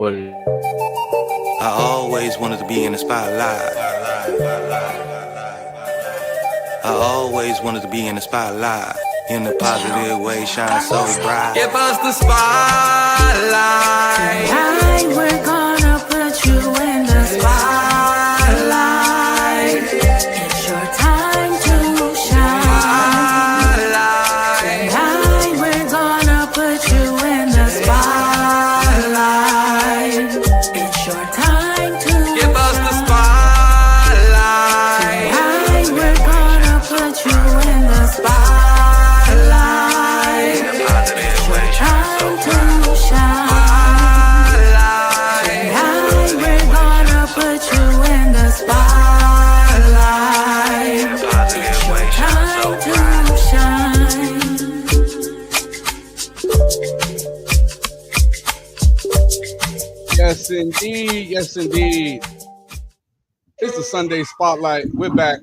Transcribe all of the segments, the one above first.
What? I always wanted to be in the spotlight. I always wanted to be in the spotlight. In a positive way, shine so bright. Give us the spotlight. Tonight we're gonna put you in the spotlight. It's your time to shine. Tonight we're gonna put you in the spotlight. It's your time to Give us the shine. spotlight. Tonight we're gonna put you in the spotlight. It's your time to shine. Tonight we're gonna put you in the spotlight. It's your time to shine. Yes, indeed. Yes, indeed. It's the Sunday Spotlight. We're back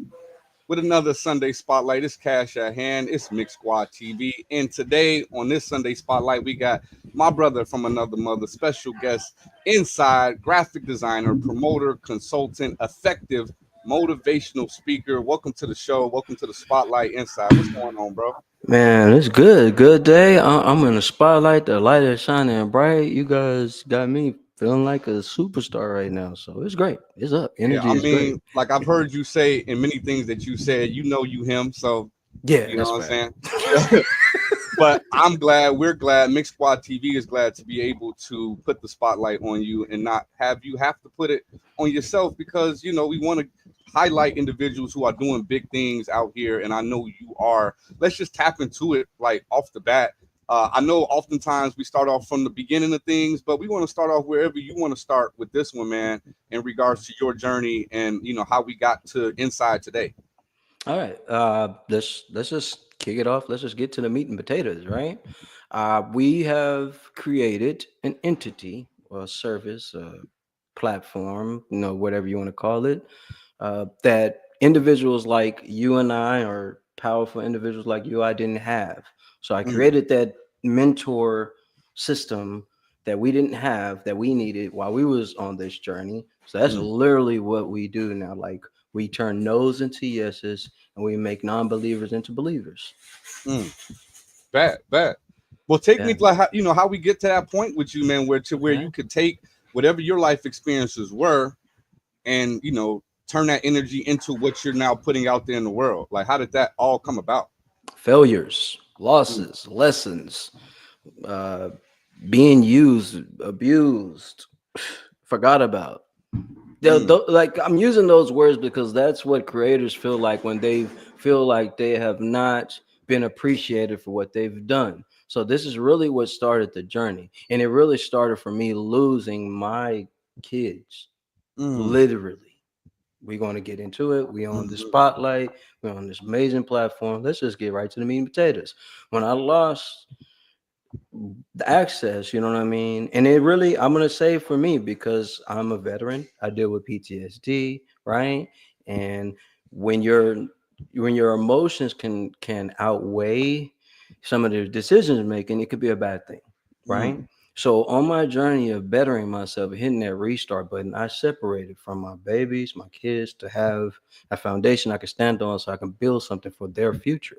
with another Sunday Spotlight. It's Cash at Hand. It's Mixsquadtv. And today on this Sunday Spotlight, we got my brother from another mother, special guest inside, graphic designer, promoter, consultant, effective, motivational speaker. Welcome to the show. Welcome to the Spotlight Inside. What's going on, bro? Man, it's good. Good day. I'm in the spotlight. The light is shining bright. You guys got me feeling like a superstar right now. So it's great. It's up. Yeah, Energy I is great. mean, like I've heard you say in many things that you said, you know you him. So Yeah, you know that's what I'm right. saying? But I'm glad, we're glad, Mixsquadtv is glad to be able to put the spotlight on you and not have you have to put it on yourself, because you know we want to highlight individuals who are doing big things out here, and I know you are. Let's just tap into it like off the bat. I know oftentimes we start off from the beginning of things, but we want to start off wherever you want to start with this one, man, in regards to your journey and you know how we got to inside today. All right. Let's just kick it off. Let's just get to the meat and potatoes, right? We have created an entity or a service, a platform, whatever you want to call it, that individuals like you and I, or powerful individuals like you, I didn't have. So I Mm, created that mentor system that we didn't have, that we needed while we was on this journey. So that's mm, literally what we do now. Like, we turn no's into yeses, and we make non-believers into believers. mm. Bad. Well, take me Yeah. like how, you know how we get to that point with you, man, where Okay. you could take whatever your life experiences were, and you know turn that energy into what you're now putting out there in the world. Like, how did that all come about? Failures, Mm, losses, lessons, uh, being used, abused, forgot about. mm, Like, I'm using those words because that's what creators feel like when they feel like they have not been appreciated for what they've done. So this is really what started the journey, and it really started for me losing my kids, mm, literally. We're going to get into it. We on the mhm, spotlight. We're on this amazing platform. Let's just get right to the meat and potatoes. When I lost the access, you know what I mean? And it really, I'm gonna say, for me, because I'm a veteran, I deal with PTSD, right? And when your emotions can outweigh some of the decisions making, it could be a bad thing, right? mm, So on my journey of bettering myself, hitting that restart button, I separated from my babies, my kids, to have a foundation I can stand on so I can build something for their future.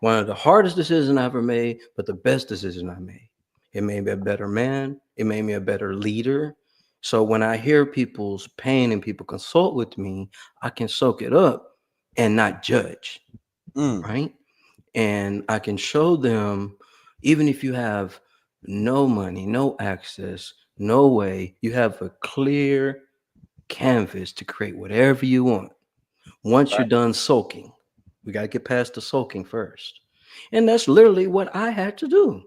One of the hardest decisions I ever made, but the best decision I made. It made me a better man. It made me a better leader. So when I hear people's pain and people consult with me, I can soak it up and not judge, mm. right? And I can show them, even if you have no money, no access, no way, you have a clear canvas to create whatever you want. Once you're Right. done soaking, we got to get past the soaking first. And that's literally what I had to do.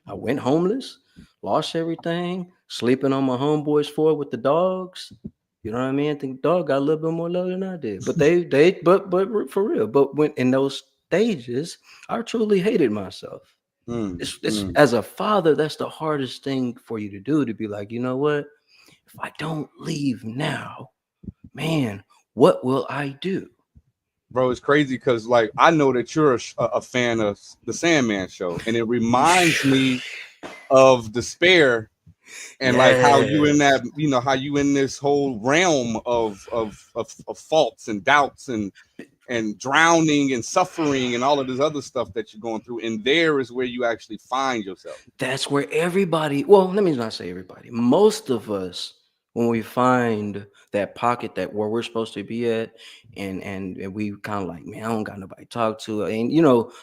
I went homeless, lost everything, sleeping on my homeboy's floor with the dogs. You know what I mean? I think the dog got a little bit more love than I did. But but for real. But when in those stages, I truly hated myself. Mm, It's mm. as a father, that's the hardest thing for you to do, to be like, you know what? If I don't leave now, man, what will I do? Bro, it's crazy because like I know that you're a fan of the Sandman show, and it reminds me of Despair and like how you in Yes. that, how you in this whole realm of faults and doubts and drowning and suffering and all of this other stuff that you're going through, and there is where you actually find yourself. That's where everybody, well, let me not say everybody. Most of us, when we find that pocket that where we're supposed to be at, and we kind of like, man, I don't got nobody to talk to. And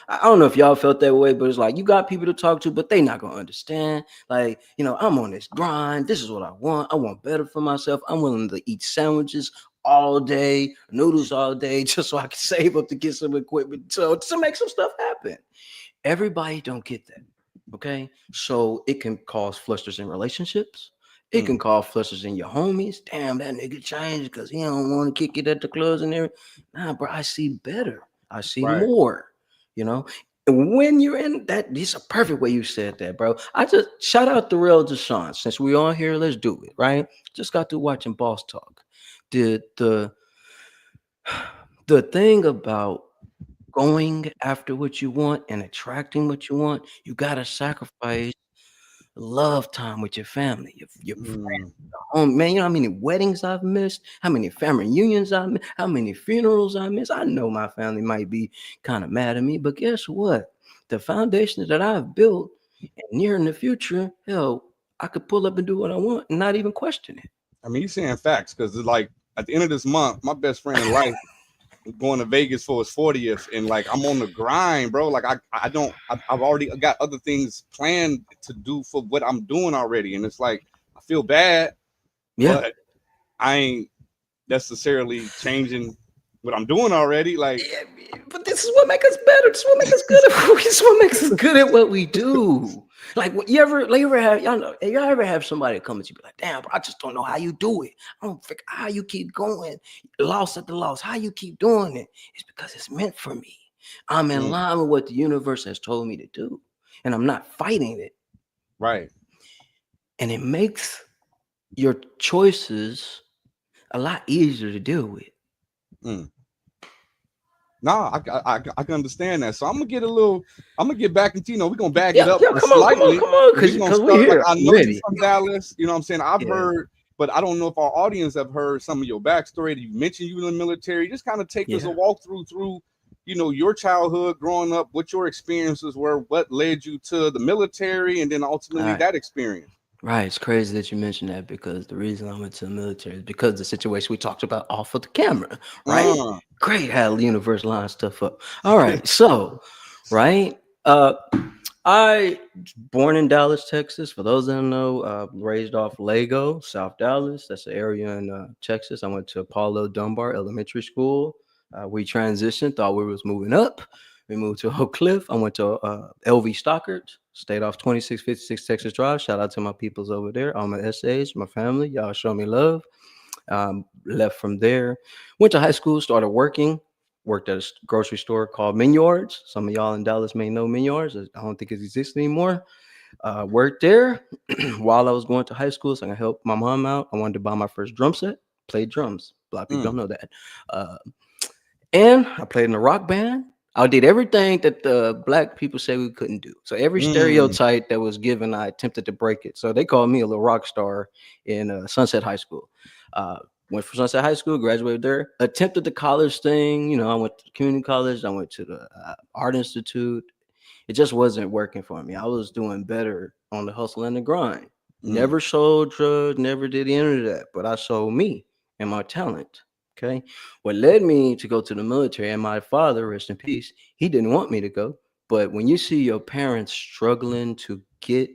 I don't know if y'all felt that way, but it's like you got people to talk to, but they not gonna understand. Like, I'm on this grind. This is what I want. I want better for myself. I'm willing to eat sandwiches all day, noodles all day, just so I can save up to get some equipment to make some stuff happen. Everybody don't get that. Okay. So it can cause flusters in relationships. It Mm, can cause flusters in your homies. Damn, that nigga changed because he don't want to kick it at the clubs and everything. Nah, bro, I see better. I see right. more, you know. And when you're in that, this is a perfect way you said that, bro. I just shout out the real Deshaun. Since we on here, let's do it, right? Just got through watching Boss Talk. The the thing about going after what you want and attracting what you want, you gotta sacrifice love time with your family, your friends, Mm, home. Man, you know how many weddings I've missed, how many family reunions I missed, how many funerals I missed. I know my family might be kind of mad at me, but guess what? The foundation that I've built and near in the future, hell, I could pull up and do what I want and not even question it. I mean, you're saying facts because it's like at the end of this month, my best friend in life is going to Vegas for his 40th, and like I'm on the grind, bro. Like I've already got other things planned to do for what I'm doing already, and it's like I feel bad, Yeah. but I ain't necessarily changing what I'm doing already. Like, Yeah, but this is what makes us better. This is what makes us good at this is what makes us good at what we do. Like you ever have y'all ever have somebody come at you be like, damn, bro, I just don't know how you do it. I don't figure how you keep going, loss at the loss, how you keep doing it. It's because it's meant for me. I'm in mm, line with what the universe has told me to do, and I'm not fighting it. right. And it makes your choices a lot easier to deal with. Mm. No, I can understand that. So I'm gonna get a little. I'm gonna get back into. We're gonna bag Yeah, it up yeah, come on, come on, slightly. come on, We're gonna because we start. Like here. I I'm know you ready. from Dallas. You know what I'm saying. I've Yeah, heard, but I don't know if our audience have heard some of your backstory. You mentioned you in the military. Just kind of take us a yeah. walkthrough through, your childhood, growing up, what your experiences were, what led you to the military, and then All ultimately right. that experience. Right. It's crazy that you mentioned that because the reason I went to the military is because the situation we talked about off of the camera, right? Uh, Great how the universe lines stuff up. All right. So, right. Uh I born in Dallas, Texas. For those that don't know, raised off Lego, South Dallas. That's the area in Texas. I went to Paulo Dunbar Elementary School. We transitioned, thought we was moving up. We moved to Oak Cliff. I went to LV Stockard. Stayed off 2656 Texas Drive. Shout out to my peoples over there, all my essays, my family. Y'all show me love. Left from there. Went to high school. Started working. Worked at a grocery store called Minyards. Some of y'all in Dallas may know Minyards. I don't think it exists anymore. Worked there while I was going to high school, so I can help my mom out. I wanted to buy my first drum set. Played drums. A lot of people mm, don't know that. Uh, and I played in a rock band. I did everything that the black people say we couldn't do. So every mm, stereotype that was given, I attempted to break it. So they called me a little rock star in Sunset High School. Uh, went for Sunset High School, graduated there. Attempted the college thing. I went to community college. I went to the Art Institute. It just wasn't working for me. I was doing better on the hustle and the grind. mm, Never sold drugs, never did any of that, but I sold me and my talent. Okay. What led me to go to the military, and my father, rest in peace, he didn't want me to go. But when you see your parents struggling to get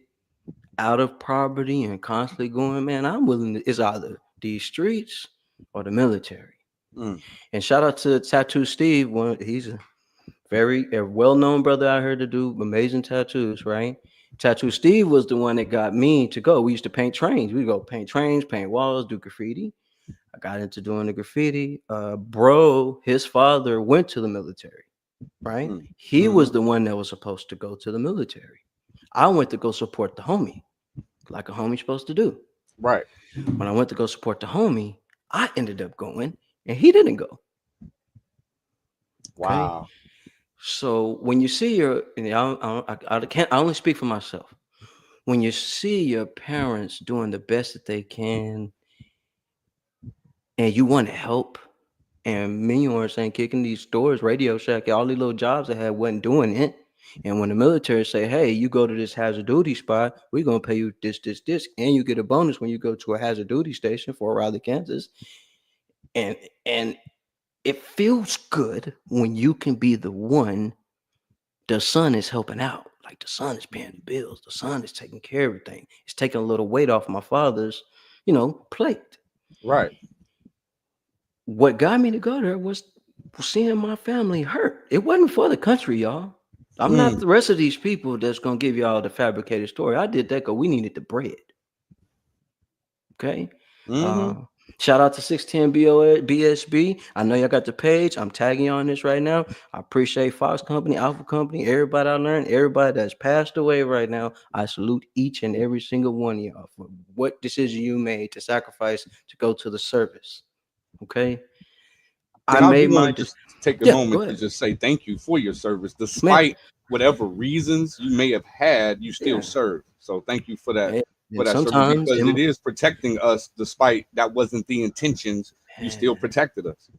out of poverty and constantly going, man, I'm willing to, it's either these streets or the military. mm, And shout out to Tattoo Steve. He's a well-known brother out here to do amazing tattoos, right? Tattoo Steve was the one that got me to go. We used to paint trains. We'd go paint trains, paint walls, do graffiti. I got into doing the graffiti. Bro, his father went to the military, right? mm, He mm. was the one that was supposed to go to the military. I went to go support the homie, like a homie's supposed to do. Right. When I went to go support the homie, I ended up going and he didn't go. Okay. Wow. So when you see your, and I can't, I only speak for myself. when you see your parents doing the best that they can and you want to help, and me, you know what I'm saying, kicking these stores, Radio Shack, all these little jobs I had wasn't doing it. And when the military say, hey, you go to this hazard duty spot, we're gonna pay you this, and you get a bonus when you go to a hazard duty station for Raleigh, Kansas. And it feels good when you can be the one the son is helping out. Like the son is paying the bills, the son is taking care of everything. It's taking a little weight off my father's, plate. Right. What got me to go there was seeing my family hurt. It wasn't for the country, y'all. I'm not Mm. the rest of these people that's gonna give y'all the fabricated story. I did that because we needed the bread. Okay. Mm-hmm. Shout out to 610 BSB. I know y'all got the page. I'm tagging you on this right now. I appreciate Fox Company, Alpha Company, everybody I learned, everybody that's passed away right now. I salute each and every single one of y'all for what decision you made to sacrifice to go to the service. Okay. I And I do made want my to just take a yeah, go moment to ahead. just say thank you for your service. Man, Despite whatever reasons you may have had, you still yeah. serve. So thank you for And that service, sometimes because it is protecting us despite that wasn't the intentions. You still man, protected us.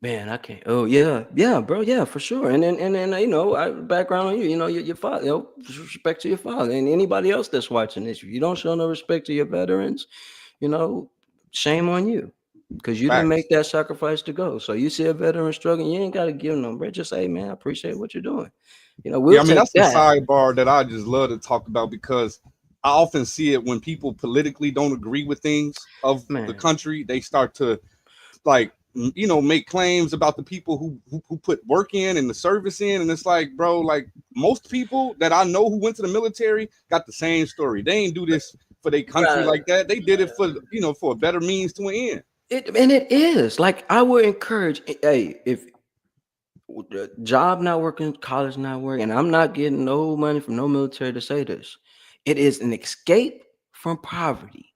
man, I can't. Oh yeah, bro, yeah, for sure. And then background on you. Your father. Respect to your father and anybody else that's watching this. If you don't show no respect to your veterans, you know, shame on you because you didn't Facts. make that sacrifice to go. So you see a veteran struggling, you ain't got to give them, bro. Just say, man, I appreciate what you're doing. Yeah, We'll I mean take that's the that, sidebar that I just love to talk about, because I often see it when people politically don't agree with things of the man. country. They start to like make claims about the people who put work in and the service in, and it's like, bro, like most people that I know who went to the military got the same story. They ain't do this for their country Right. like that. They did it for for a better means to an end. It is like I would encourage. Hey, if the job not working, college not working, and I'm not getting no money from no military to say this. It is an escape from poverty.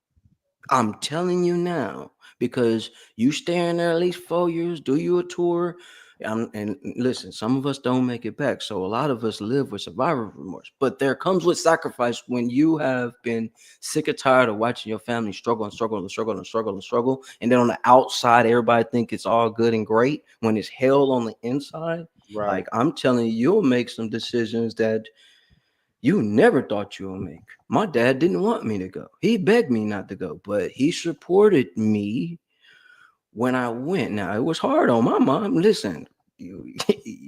I'm telling you now, because you stay in there at least 4 years, do you a tour, and listen, some of us don't make it back, so a lot of us live with survivor remorse. But there comes with sacrifice when you have been sick or tired of watching your family struggle and struggle and struggle and struggle and struggle, and then on the outside, everybody think it's all good and great when it's hell on the inside. Right. Like I'm telling you, you'll make some decisions that you never thought you would make. My dad didn't want me to go. He begged me not to go, but he supported me when I went. Now it was hard on my mom. Listen, you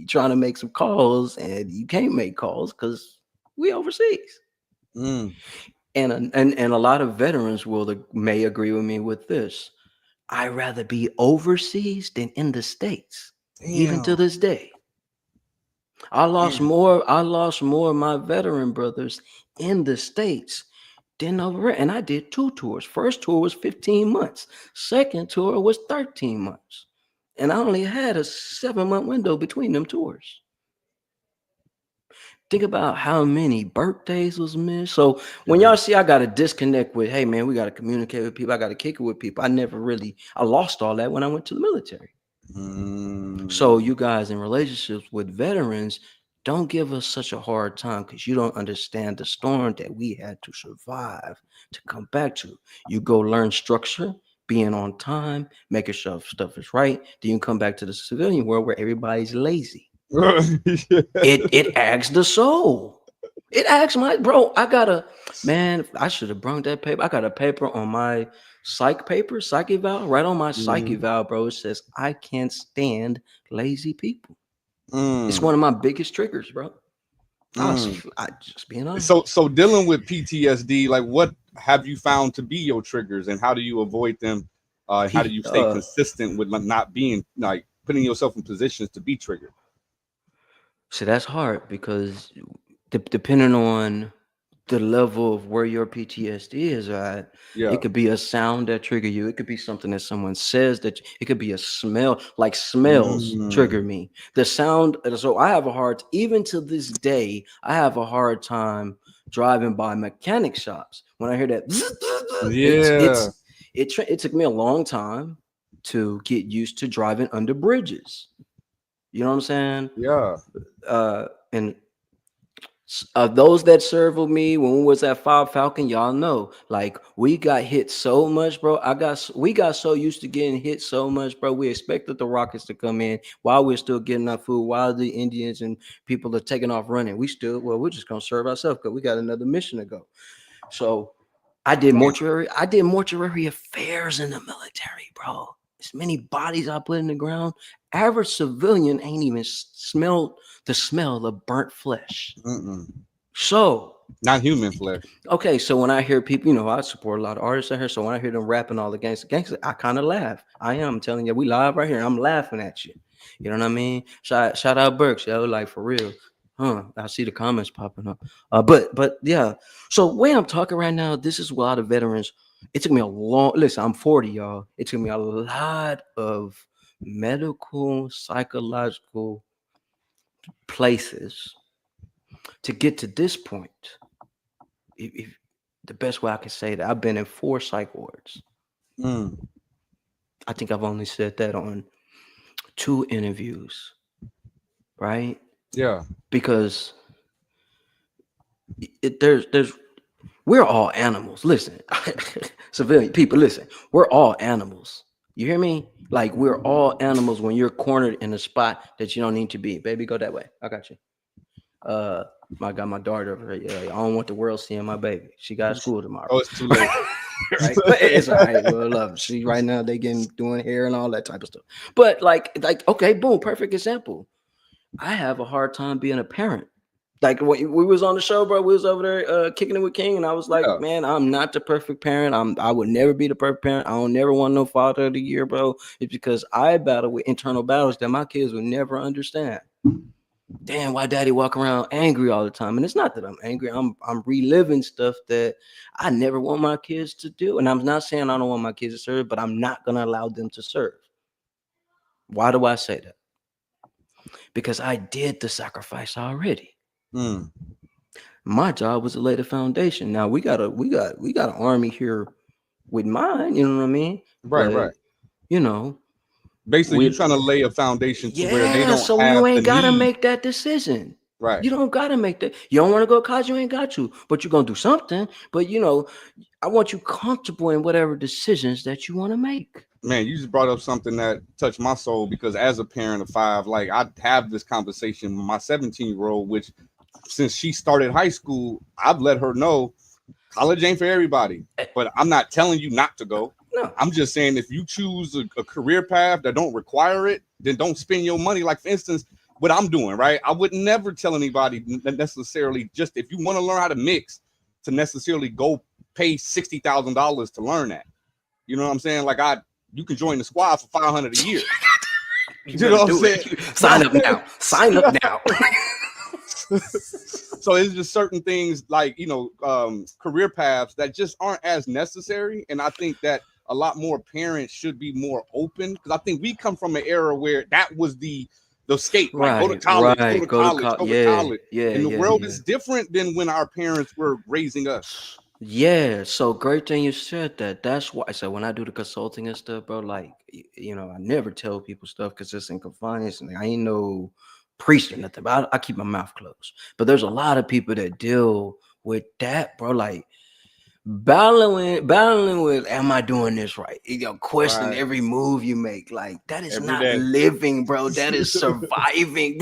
trying to make some calls and you can't make calls because we overseas. Mm, And a lot of veterans may agree with me with this. I'd rather be overseas than in the States, even to damn. this day. I lost Damn. more. I lost more of my veteran brothers in the States than over here. And I did two tours. First tour was 15 months. Second tour was 13 months. And I only had a 7-month window between them tours. Think about how many birthdays was missed. So when y'all see I got to disconnect with, hey man, we got to communicate with people. I got to kick it with people. I lost all that when I went to the military. So Mm, you guys in relationships with veterans, don't give us such a hard time because you don't understand the storm that we had to survive to come back to. You go learn structure, being on time, making sure stuff is right. Then you come back to the civilian world where everybody's lazy. yeah. It acts the soul. It acts my bro. I should have brought that paper. I got a paper on my psyche eval, right on my psyche Mhm. eval, bro. It says I can't stand lazy people. It's Mm, one of my biggest triggers, bro. mm. I just being honest. So dealing with PTSD, like what have you found to be your triggers, and how do you avoid them? How do He you stay consistent with not being like putting yourself in positions to be triggered? So that's hard because depending on the level of where your PTSD is at, it Yeah. could be a sound that trigger you. It could be something that someone says it could be a smell. Like smells Mm. trigger me. The sound. So I have a hard, even to this day, I have a hard time driving by mechanic shops when I hear that. Yeah. It took me a long time to get used to driving under bridges. You know what I'm saying? Yeah. And Those that served with me when we was at Five Falcon, y'all know, like we got hit so much, bro. We got so used to getting hit so much, bro. We expected the rockets to come in while we're still getting our food, while the Indians and people are taking off running. We're just gonna serve ourselves because we got another mission to go. So I did mortuary affairs in the military, bro. As many bodies I put in the ground, average civilian ain't even smelled the smell of burnt flesh. Mm-mm. So, Not human flesh. okay, so when I hear people, I support a lot of artists out here. So when I hear them rapping all the gangster, I kind of laugh. I'm telling you, we live right here. I'm laughing at you. You know what I mean? Shout out Burks, yo, like for real. I see the comments popping up. But yeah. So when I'm talking right now, this is a lot of veterans. It took me a long. Listen, I'm 40, y'all. It took me a lot of medical, psychological places to get to this point. If the best way I can say that, I've been in 4 psych wards. I think I've only said that on 2 interviews, right? Yeah. Because there's we're all animals. Listen, civilian people, listen. We're all animals. You hear me? Like we're all animals when you're cornered in a spot that you don't need to be. Baby, go that way. I got you. I got my daughter over here. Yeah, I don't want the world seeing my baby. She got school tomorrow. Oh, it's too late. Right? But it's all right. Well, love. She right now they doing hair and all that type of stuff. But like okay, boom, perfect example. I have a hard time being a parent. Like when we was on the show, bro, we was over there kicking it with King, and I was like, man, I'm not the perfect parent. I would never be the perfect parent. I don't never want no father of the year, bro. It's because I battle with internal battles that my kids would never understand. Damn, why daddy walk around angry all the time? And it's not that I'm angry. I'm reliving stuff that I never want my kids to do. And I'm not saying I don't want my kids to serve, but I'm not gonna allow them to serve. Why do I say that? Because I did the sacrifice already. My job was to lay the foundation. Now we got an army here with mine, you know what I mean? Right. Basically, you're trying to lay a foundation to where they don't so have you ain't gotta need. make that decision. Right. You don't gotta make that. You don't want to go to college, you ain't got to, but you're gonna do something. But I want you comfortable in whatever decisions that you want to make. Man, you just brought up something that touched my soul because as a parent of 5, like I have this conversation with my 17-year-old, which since she started high school, I've let her know college ain't for everybody, but I'm not telling you not to go. No. I'm just saying if you choose a career path that don't require it, then don't spend your money. Like for instance, what I'm doing, right? I would never tell anybody necessarily just if you want to learn how to mix to necessarily go pay $60,000 to learn that. You know what I'm saying? Like you can join the squad for $500 a year. You know what I'm saying? Sign up now. Sign up now. So it's just certain things like, career paths that just aren't as necessary. And I think that a lot more parents should be more open because I think we come from an era where that was the escape. Like, go to college, go to college. Yeah. And the world is different than when our parents were raising us. Yeah, so great thing you said that. That's why. So when I do the consulting and stuff, bro, like I never tell people stuff because it's in compliance, and I ain't no priest or nothing. But I keep my mouth closed. But there's a lot of people that deal with that, bro. Like battling with, am I doing this right? Question every move you make. Like that is not living, bro. That is surviving.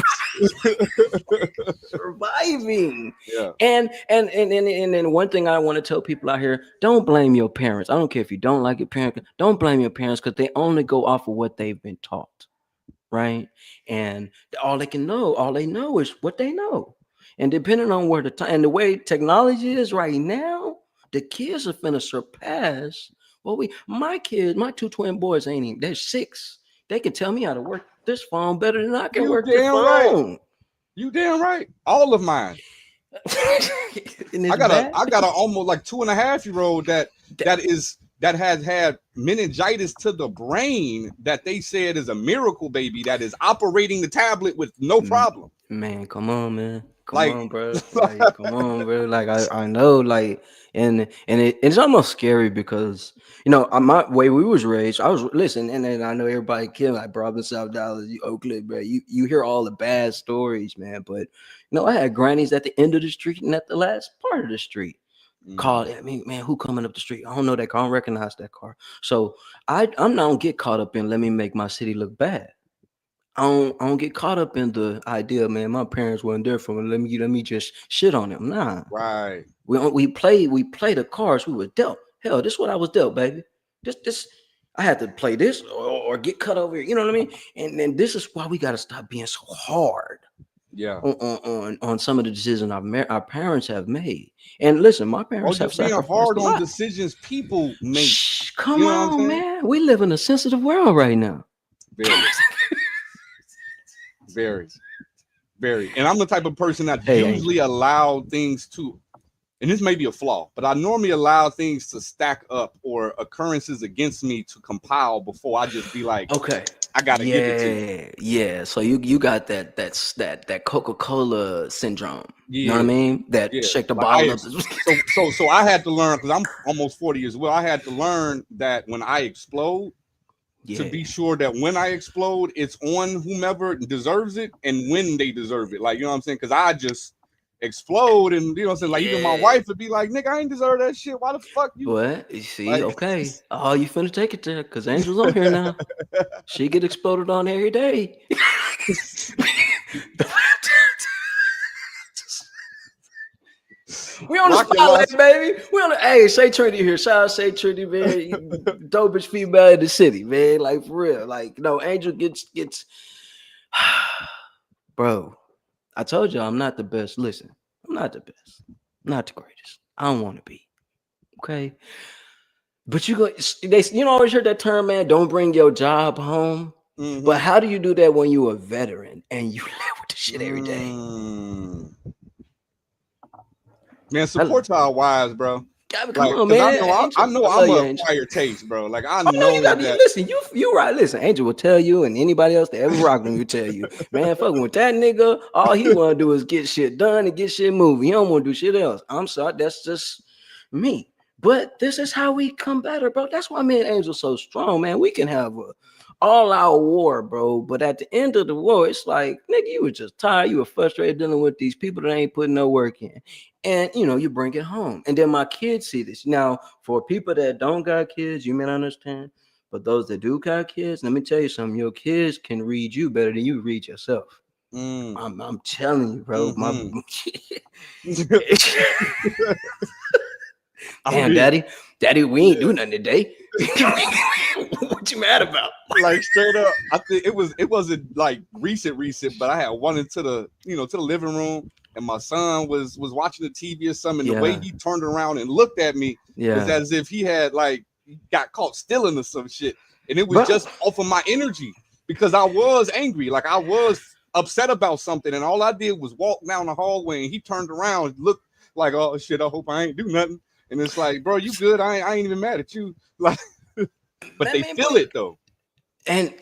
Surviving. Yeah. And then one thing I want to tell people out here: don't blame your parents. I don't care if you don't like your parents. Don't blame your parents because they only go off of what they've been taught, right? And all they know is what they know. And depending on where the time and the way technology is right now, the kids are finna surpass my 2 twin boys ain't even, they're 6. They can tell me how to work this phone better than I can work this phone. You damn right. All of mine. I got a almost like 2.5-year-old that has had meningitis to the brain that they said is a miracle baby that is operating the tablet with no problem. Man, come on, man. come Like, on, bro. Like, come on, bro. Like, I know, like, it's almost scary because my way we was raised. I was listen, and then I know everybody killing like Brooklyn, South Dallas, you Oakland, bro. You hear all the bad stories, man. But I had grannies at the end of the street and at the last part of the street. Call I mean, man, who coming up the street? I don't know that car. I don't recognize that car. So I'm not gonna get caught up in let me make my city look bad. I don't get caught up in the idea, man. My parents weren't there for me. Let me just shit on them. Nah, right. we play the cards we were dealt. Hell, this is what I was dealt, baby. This I had to play this or get cut over here. You know what I mean? And then this is why we got to stop being so hard Yeah. on some of the decisions our parents have made. And listen, my Or parents have just being sacrificed hard a on lot. decisions people make. Shh, come You know what I'm on, saying? man. We live in a sensitive world right now. Very, very, very. And I'm the type of person that Hey, usually allow things to, and this may be a flaw, but I normally allow things to stack up or occurrences against me to compile before I just be like, Okay. I gotta give it to you. Yeah. So you got that Coca-Cola syndrome. You know what I Yeah, mean? That yeah. shake the Like bottle up. so I had to learn because I'm almost 40 as well. I had to learn that when I explode, to Yeah. be sure that when I explode, it's on whomever deserves it and when they deserve it. Like, you know what I'm saying? Because I just explode and, you know what I'm saying? Like, even my Yeah. wife would be like, nigga, I ain't deserve that shit. Why the fuck you? What? You see, Like, okay. Oh, you finna take it there because Angel's on here now. She get exploded on every day. We on the Rock your spotlight, lost. baby. We on the hey, Shay Trinity here. Shout out Shay Trinity, man. You dopest female in the city, man. Like for real. Like, no, Angel gets bro. I told you I'm not the best. Listen, I'm not the best. I'm not the greatest. I don't want to be. Okay. But always heard that term, man, don't bring your job home. But Mm-hmm. how do you do that when you're a veteran and you live with the shit every day? Man, support to our wives, bro. Come Like, on, because man. I Angel. know I I'm love you, a Angel. acquired taste, bro. Like, I Oh no, you know got that. listen. You right. Listen, Angel will tell you, and anybody else that ever rocked him will tell you, man. Fucking with that nigga, all he want to do is get shit done and get shit moving. He don't want to do shit else. I'm sorry, that's just me. But this is how we come better, bro. That's why me and Angel so strong, man. We can have a all-out war, bro. But at the end of the war, it's like, nigga, you were just tired. You were frustrated dealing with these people that ain't putting no work in. And you bring it home. And then my kids see this. Now, for people that don't got kids, you may not understand. But those that do got kids, let me tell you something. Your kids can read you better than you read yourself. I'm telling you, bro. Mm-hmm. Damn, daddy, we ain't do nothing today. What you mad about? Like straight up, I think it wasn't like recent, but I had one into the to the living room, and my son was watching the TV or something. And the way he turned around and looked at me was as if he had got caught stealing or some shit, and it was just off of my energy because I was angry, like I was upset about something, and all I did was walk down the hallway, and he turned around, looked like, oh shit, I hope I ain't do nothing, and it's like, bro, you good? I ain't even mad at you, like. But they feel it though. And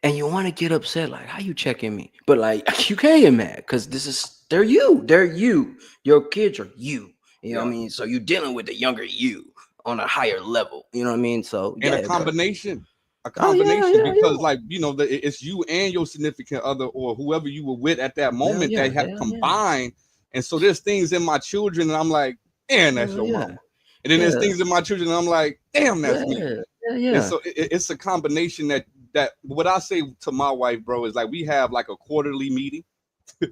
you want to get upset, like, how you checking me? But like, you can't get mad because they're you. Your kids are you. You know what I mean? So you're dealing with the younger you on a higher level. You know what I mean? So and a combination. Bro. Because like it's you and your significant other or whoever you were with at that moment that have combined. And so there's things in my children, and I'm like, man, that's your mama. And then there's things in my children, and I'm like, damn, that's me. And so it's a combination that what I say to my wife, bro, is like we have like a quarterly meeting.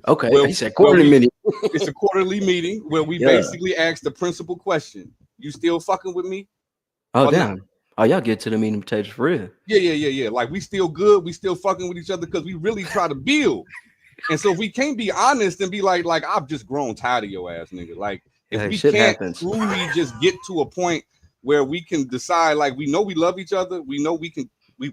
Okay, it's a quarterly meeting. It's a quarterly meeting where we basically ask the principal question: you still fucking with me? Oh damn! Oh, y'all get to the meeting potatoes for real? Yeah. Like we still good. We still fucking with each other because we really try to build. And so if we can't be honest and be like I've just grown tired of your ass, nigga. Like if we can't truly just get to a point where we can decide, like we know we love each other, we know we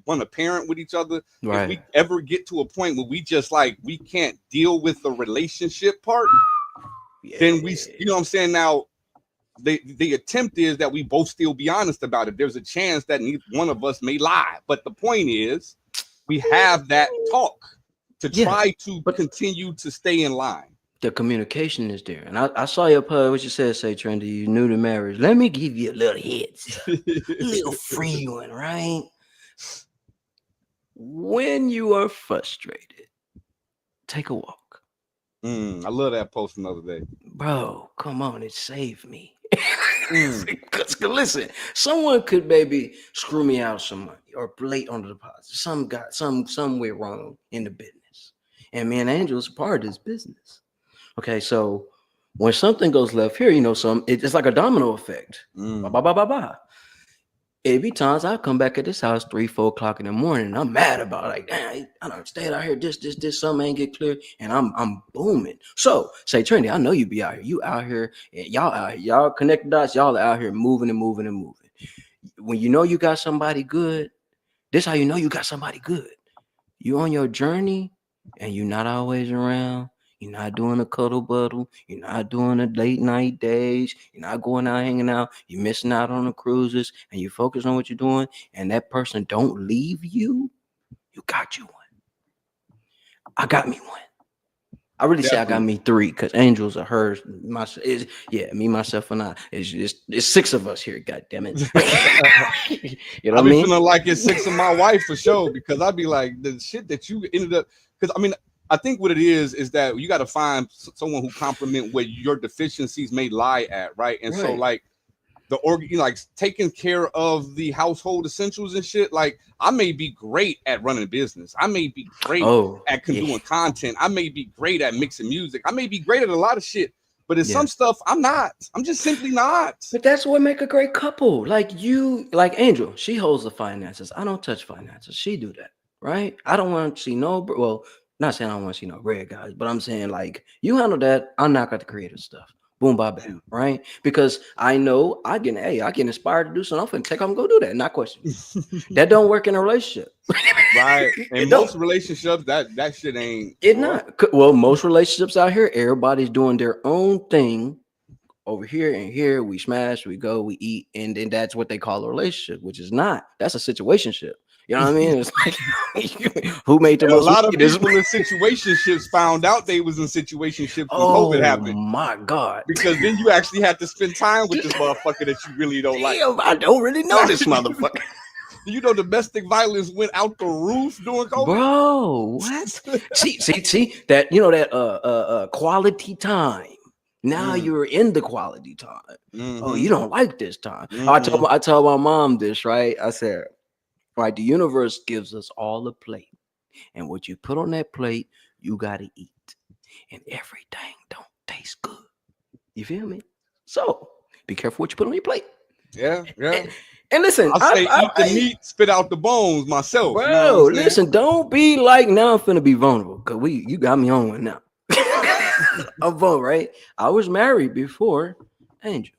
want to parent with each other. Right. If we ever get to a point where we just we can't deal with the relationship part, then we, you know what I'm saying? Now, the attempt is that we both still be honest about it. There's a chance that neither one of us may lie, but the point is we have that talk to try to continue to stay in line. the communication is there. And I saw your post, what you said, say Trendy, you new to marriage. Let me give you a little heads up, a little free one, right? When you are frustrated, take a walk. I love that post another day. Bro, come on, it saved me. Mm. Cause listen, someone could maybe screw me out some money or late on the deposit. Some got somewhere wrong in the business. And me and Angel's part of this business. Okay, so when something goes left here, it's like a domino effect. Ba Mm. ba ba ba ba. It be times I come back at this house 3, 4 o'clock in the morning. And I'm mad about it. Like, damn, I don't stay out here. This, something ain't get clear, and I'm booming. So say Trinity, I know you be out here. You out here, and y'all out here. Y'all connect the dots. Y'all are out here moving and moving and moving. When you know you got somebody good, this how you know you got somebody good. You on your journey, and you're not always around. You're not doing a cuddle buddle. You're not doing the late night days. You're not going out hanging out. You're missing out on the cruises, and you focus on what you're doing. And that person don't leave you. You got you one. I got me one. I really say I got me three because Angels are hers. Me, myself, and I. It's 6 of us here. God damn it. You know I what I be mean? feeling like it's 6 of my wife for sure, because I'd be like, the shit that you ended up, because I think what it is that you got to find someone who complement where your deficiencies may lie at, right? And so like like taking care of the household essentials and shit. Like I may be great at running a business. I may be great at doing content. I may be great at mixing music. I may be great at a lot of shit. But in some stuff, I'm not. I'm just simply not. But that's what make a great couple. Like Angel, she holds the finances. I don't touch finances. She do that, right? I don't want to see not saying I don't want to see no red guys, but I'm saying like you handle that. I'll knock out the creative stuff. Boom, bye, bam, right? Because I know I get inspired to do something. I'm finna take off and go do that. Not question. That don't work in a relationship, right? And most relationships, that shit ain't. Not. Well, most relationships out here, everybody's doing their own thing. Over here and here, we smash, we go, we eat, and then that's what they call a relationship, which is not. That's a situationship. You know what I mean? It's like who made the most? A lot of people in situationships found out they was in situationships when COVID happened. Oh my god! Because then you actually had to spend time with this motherfucker that you really don't like. I don't really know this motherfucker. You know, domestic violence went out the roof during COVID. Bro, what? see that that quality time. Now you're in the quality time. Oh, you don't like this time. I tell my mom this, right? I said, right, the universe gives us all a plate. And what you put on that plate, you gotta eat. And everything don't taste good. You feel me? So be careful what you put on your plate. Yeah. And listen, I say eat the meat, spit out the bones myself. Bro, you know listen, don't be like, now I'm finna be vulnerable. Cause you got me on one now. A vote, right? I was married before Angel.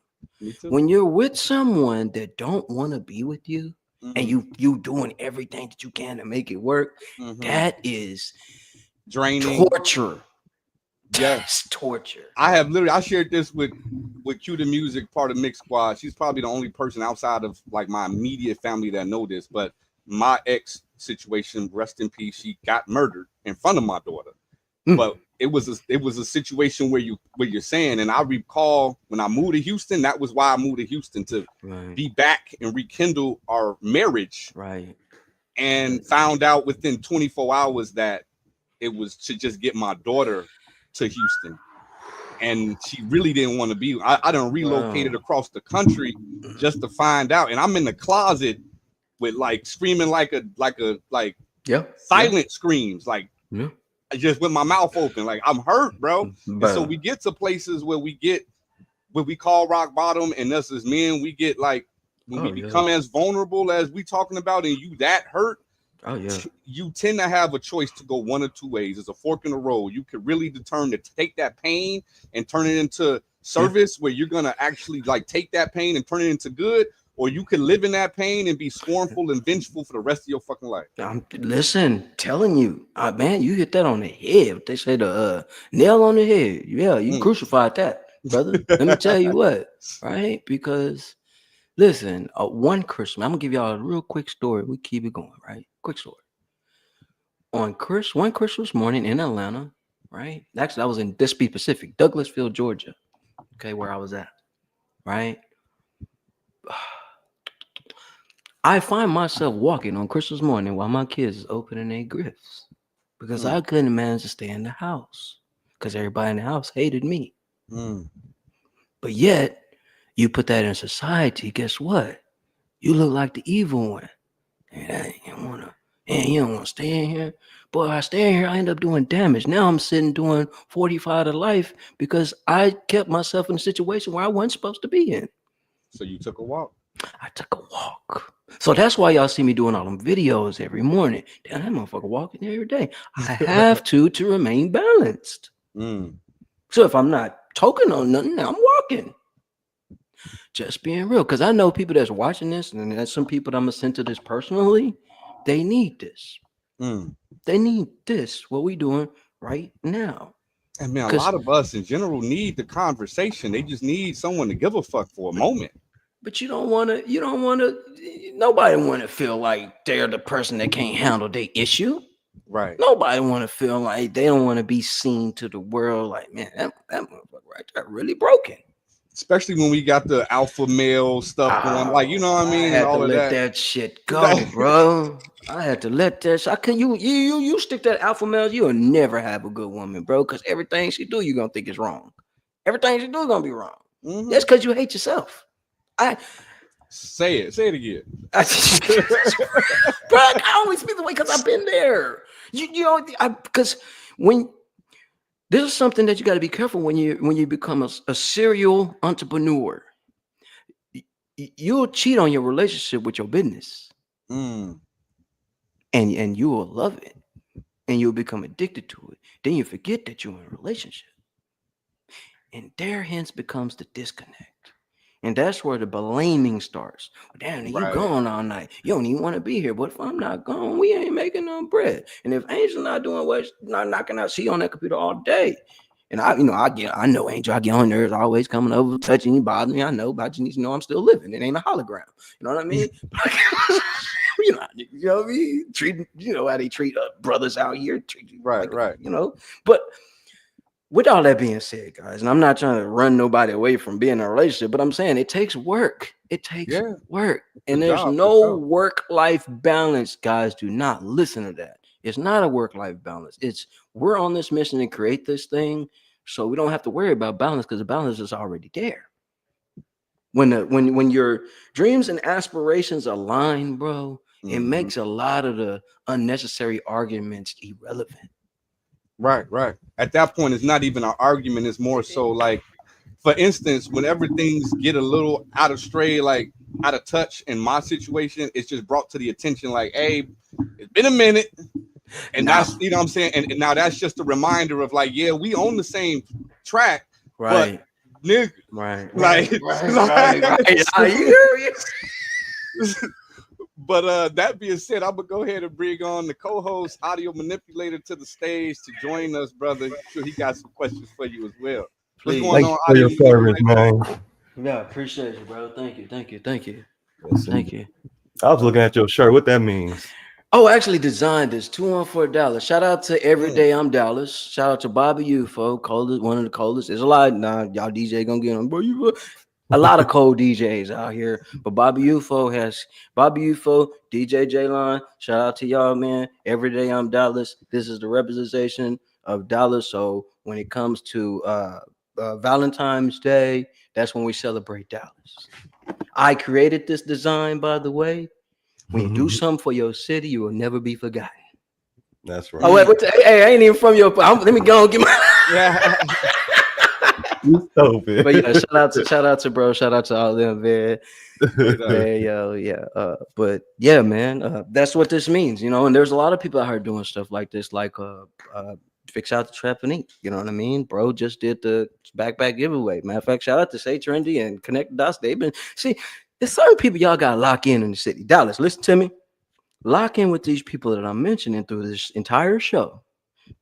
When you're with someone that don't want to be with you, and you doing everything that you can to make it work, that is draining, torture. Yes, torture. I shared this with Q the Music, part of Mix Squad. She's probably the only person outside of like my immediate family that know this. But my ex situation, rest in peace, she got murdered in front of my daughter. But it was a situation where you're saying, and I recall when I moved to Houston, that was why I moved to Houston, to be back and rekindle our marriage. Right. And found out within 24 hours that it was to just get my daughter to Houston. And she really didn't want to be. I done relocated across the country just to find out. And I'm in the closet with like screaming like silent screams, like just with my mouth open, like I'm hurt, bro. And so we get to places where we get what we call rock bottom, and us as men, we get like when we become as vulnerable as we talking about, and you that hurt. You tend to have a choice to go one or two ways. It's a fork in the road. You could really determine to take that pain and turn it into service, where you're gonna actually like take that pain and turn it into good, or you can live in that pain and be scornful and vengeful for the rest of your fucking life. Listen, telling you, man, you hit that on the head. They say the nail on the head. Yeah, you crucified that, brother. Let me tell you what, right? Because listen, one Christmas, I'm gonna give y'all a real quick story. We keep it going, right? Quick story. One Christmas morning in Atlanta, right? Actually, I was in this be Pacific, Douglasville, Georgia. Okay, where I was at, right? I find myself walking on Christmas morning while my kids is opening their gifts because I couldn't manage to stay in the house because everybody in the house hated me. But yet, you put that in society, guess what? You look like the evil one. And you don't want to stay in here. Boy, I stay in here, I end up doing damage. Now I'm sitting doing 45 to life because I kept myself in a situation where I wasn't supposed to be in. So you took a walk. I took a walk. So that's why y'all see me doing all them videos every morning. Damn, that motherfucker walking every day. I have to remain balanced. So if I'm not talking on nothing, I'm walking. Just being real. Because I know people that's watching this, and there's some people that I'm going to send to this personally. They need this. They need this, what we doing right now. And man, a lot of us in general need the conversation. They just need someone to give a fuck for a moment. But you don't want to, nobody want to feel like they're the person that can't handle their issue. Right. Nobody want to feel like they don't want to be seen to the world like, man, that motherfucker right there really broken. Especially when we got the alpha male stuff going, like, you know what I mean? I had and all to of let that shit go, bro. I had to let that. I can you stick that alpha male, you'll never have a good woman, bro. Because everything she do, you're gonna think is wrong. Everything she do is gonna be wrong. That's because you hate yourself. Say it again. Bro, I always speak the way because I've been there. You know, because when this is something that you got to be careful when you become a serial entrepreneur. You'll cheat on your relationship with your business, and you will love it, and you'll become addicted to it. Then you forget that you're in a relationship, and there hence becomes the disconnect. And that's where the blaming starts. Damn, you gone all night. You don't even want to be here. But if I'm not gone, we ain't making no bread. And if Angel not doing what, not knocking out, she on that computer all day. And I know Angel. I get on there, always coming over, touching you, bothering me. I know, but you need to know I'm still living. It ain't a hologram. You know what I mean? you know what I mean? Treating, how they treat brothers out here. Right. But with all that being said, guys, and I'm not trying to run nobody away from being in a relationship, but I'm saying it takes work. It takes work. And there's no work-life balance, guys. Do not listen to that. It's not a work-life balance. It's we're on this mission to create this thing so we don't have to worry about balance because the balance is already there. When your dreams and aspirations align, bro, it makes a lot of the unnecessary arguments irrelevant. Right. At that point, it's not even an argument. It's more so like, for instance, whenever things get a little out of touch in my situation, it's just brought to the attention like, hey, it's been a minute. And that's, you know what I'm saying? And now that's just a reminder of like, yeah, we on the same track. Right. But, nigga. Right. But that being said, I'm gonna go ahead and bring on the co-host, audio manipulator, to the stage to join us, brother. I'm sure he got some questions for you as well. Please. Thank you for your service, man. Yeah, appreciate you, bro. Thank you. Listen, Thank you. I was looking at your shirt. What that means? Oh, I actually designed this 214 Dallas. Shout out to Everyday I'm Dallas. Shout out to Bobby UFO, coldest, one of the coldest. There's a lot. Nah, y'all DJ gonna get on, bro. A lot of cold DJs out here, but Bobby UFO, DJ J-Line. Shout out to y'all, man. Every day I'm Dallas. This is the representation of Dallas. So when it comes to Valentine's Day, that's when we celebrate Dallas. I created this design, by the way. When you do something for your city, you will never be forgotten. That's right. Oh wait, hey, I ain't even from your. Let me go and get my. You stupid. But yeah, shout out to bro, shout out to all them, man. But yeah, man, that's what this means, And there's a lot of people out here doing stuff like this, like fix out the trap and eat. You know what I mean? Bro just did the backpack giveaway. Matter of fact, shout out to Say Trendy and Connect Dots. They've been there's certain people y'all gotta lock in the city. Dallas, listen to me. Lock in with these people that I'm mentioning through this entire show,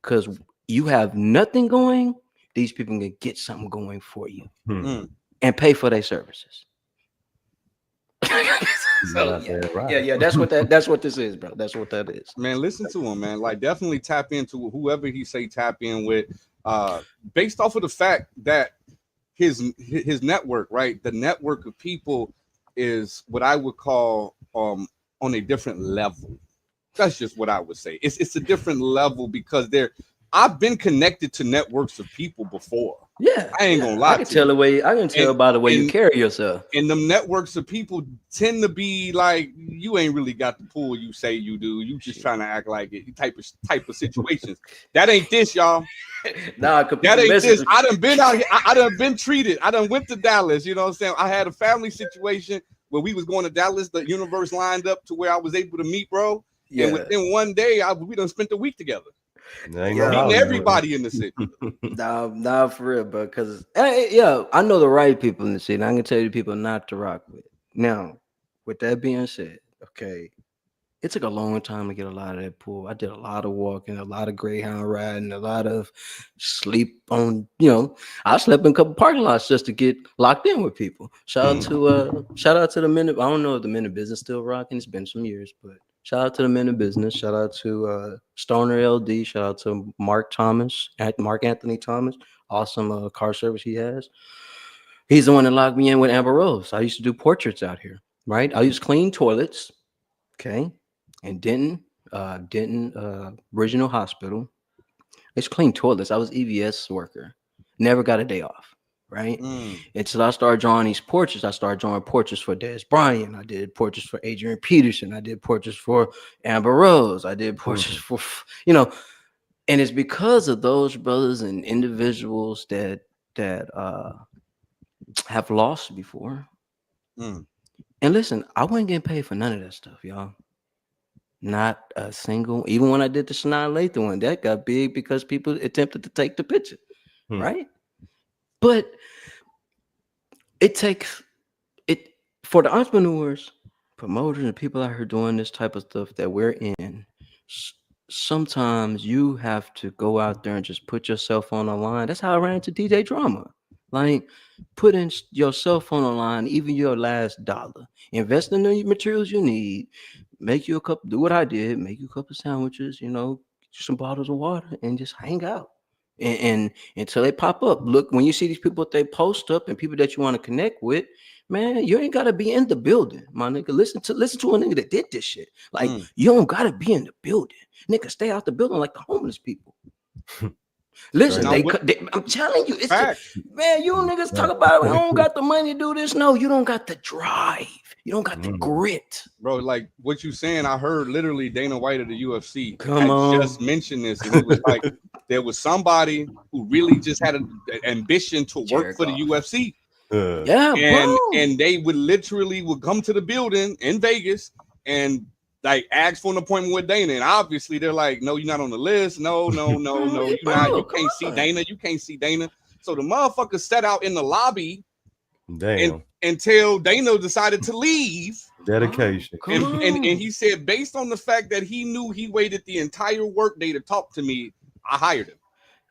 because you have nothing going. These people can get something going for you and pay for their services. So yeah, that's what this is, bro. That's what that is. Man, listen to him, man. Like, definitely tap into whoever he say tap in with, based off of the fact that his network, right? The network of people is what I would call on a different level. That's just what I would say. It's a different level because I've been connected to networks of people before. Yeah, I ain't gonna lie. I can tell by the way you carry yourself. And them networks of people tend to be like, you ain't really got the pull you say you do. You just trying to act like it. Type of situations. That ain't this, y'all. Nah, that ain't this. I done been out here. I done been treated. I done went to Dallas. You know what I'm saying? I had a family situation where we was going to Dallas. The universe lined up to where I was able to meet, bro. Yeah. And within one day, we done spent the week together. Meeting everybody in the city. Nah, for real, bro. Because I know the right people in the city. I can tell you the people not to rock with. Now, with that being said, okay, it took a long time to get a lot of that pool. I did a lot of walking, a lot of Greyhound riding, a lot of sleep on. I slept in a couple parking lots just to get locked in with people. Shout out to the men. I don't know if the men of business still rocking. It's been some years, but. Shout out to the men of business. Shout out to Stoner LD. Shout out to Mark Anthony Thomas. Awesome car service he has. He's the one that locked me in with Amber Rose. I used to do portraits out here, right? I used to clean toilets, okay, and Denton Regional Hospital. I used to clean toilets. I was EVS worker. Never got a day off. Right. Until I started drawing these portraits. I started drawing portraits for Des Bryant. I did portraits for Adrian Peterson. I did portraits for Amber Rose. I did portraits for, and it's because of those brothers and individuals that have lost before. And listen, I wasn't getting paid for none of that stuff, y'all. Not a single, even when I did the Shania Lathan one, that got big because people attempted to take the picture. Right. But it takes it for the entrepreneurs, promoters, and people out here doing this type of stuff that we're in. Sometimes you have to go out there and just put yourself on the line. That's how I ran into DJ Drama. Like, putting yourself on the line, even your last dollar. Invest in the materials you need. Make you a cup. Do what I did. Make you a couple of sandwiches. Get you some bottles of water, and just hang out. And until they pop up, look, when you see these people that they post up and people that you want to connect with, man, you ain't gotta be in the building, my nigga. Listen to a nigga that did this shit. Like, you don't gotta be in the building, nigga. Stay out the building like the homeless people. Listen, I'm telling you, it's man. You niggas talk about I don't got the money to do this. No, you don't got the drive. You don't got the grit, bro. Like what you saying, I heard literally Dana White of the UFC just mentioned this, and he was like, there was somebody who really just had an ambition to work for the UFC. And they would come to the building in Vegas and like ask for an appointment with Dana, and obviously they're like, no, you're not on the list. No, you're not. You can't see Dana. You can't see Dana. So the motherfucker sat out in the lobby. Damn. Until Dana decided to leave. Dedication. And he said, based on the fact that he knew he waited the entire workday to talk to me, I hired him.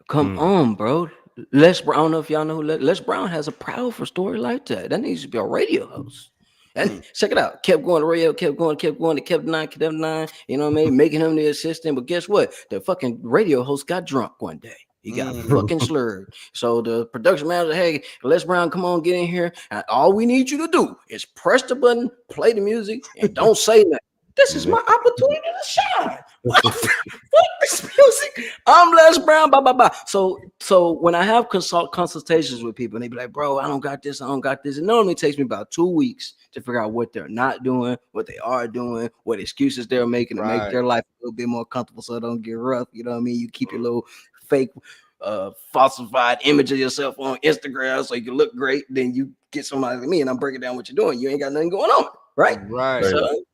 Come on, bro. Les Brown, I don't know if y'all know who Les Brown has a powerful story like that. That needs to be a radio host. And check it out. Kept going to radio, kept going, it kept nine. You know what I mean? Making him the assistant. But guess what? The fucking radio host got drunk one day. He got fucking slurred. So the production manager, hey, Les Brown, come on, get in here. And all we need you to do is press the button, play the music, and don't say nothing. This is my opportunity to shine. Fuck this music. I'm Les Brown. Blah, blah, blah. So when I have consultations with people, and they be like, bro, I don't got this. It normally takes me about 2 weeks to figure out what they're not doing, what they are doing, what excuses they're making to make their life a little bit more comfortable so it don't get rough. You know what I mean? You keep your little fake falsified image of yourself on Instagram so you can look great. Then you get somebody like me and I'm breaking down what you're doing. You ain't got nothing going on, right? So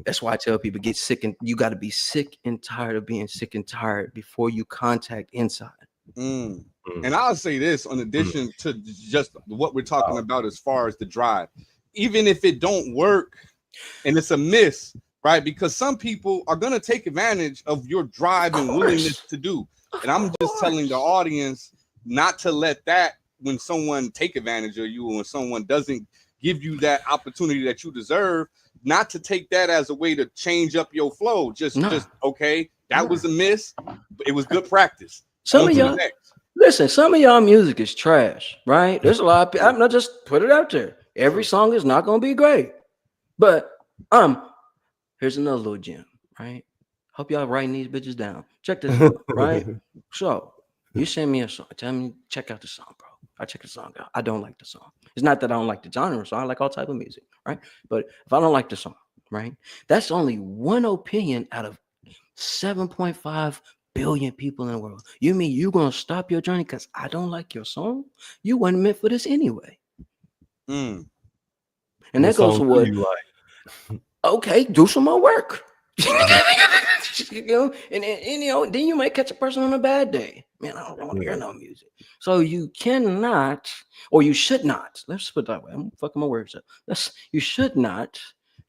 that's why I tell people get sick, and you got to be sick and tired of being sick and tired before you contact inside. And I'll say this in addition to just what we're talking about as far as the drive, even if it don't work and it's a miss, right? Because some people are going to take advantage of your drive and willingness to do. And I'm just telling the audience not to let that, when someone take advantage of you, when someone doesn't give you that opportunity that you deserve, not to take that as a way to change up your flow. Just okay, that was a miss. It was good practice. Some of y'all, listen, some of y'all music is trash, right? There's a lot of people. I'm not just put it out there. Every song is not gonna be great, but here's another little gem, right? Hope y'all writing these bitches down. Check this out, right? So you send me a song, tell me check out the song, bro. I check the song out. I don't like the song. It's not that I don't like the genre song. I like all type of music, right? But if I don't like the song, right, that's only one opinion out of 7.5 billion people in the world. You mean you gonna stop your journey because I don't like your song? You weren't meant for this anyway. And that goes to what you like. Okay, do some more work. You know, and you know, then you might catch a person on a bad day. Man, I don't want to hear no music. So you cannot, or you should not. Let's put it that way. I'm fucking my words up. You should not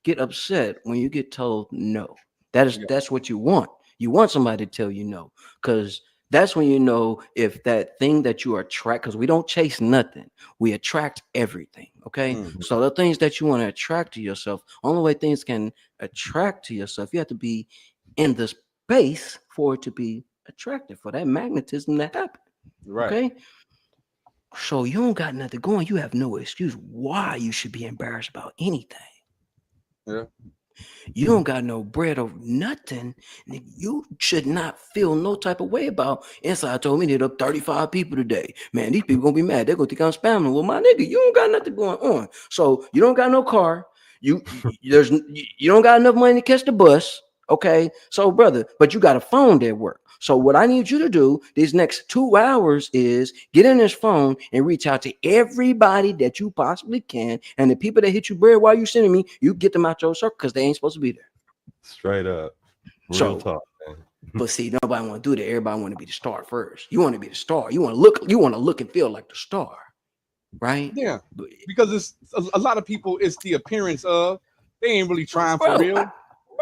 get upset when you get told no. That's what you want. You want somebody to tell you no, because that's when you know if that thing that you attract, because we don't chase nothing, we attract everything. Okay. So the things that you want to attract to yourself, only way things can attract to yourself, you have to be in the space for it to be attractive, for that magnetism to happen. Right. Okay. So you don't got nothing going. You have no excuse why you should be embarrassed about anything. Yeah. You don't got no bread or nothing. You should not feel no type of way about. Inside told me they hit up 35 people today. Man, these people gonna be mad. They're gonna think I'm spamming. Well, my nigga, you don't got nothing going on. So you don't got no car. You don't got enough money to catch the bus. Okay. So, brother, but you got a phone that works. So what I need you to do these next 2 hours is get in this phone and reach out to everybody that you possibly can. And the people that hit you bread while you sending me, you get them out your circle because they ain't supposed to be there. Straight up. Real talk, man. But see, nobody want to do that. Everybody want to be the star first. You want to be the star. You want to look and feel like the star. Right? Yeah. Because it's a lot of people, it's the appearance of, they ain't really trying for real.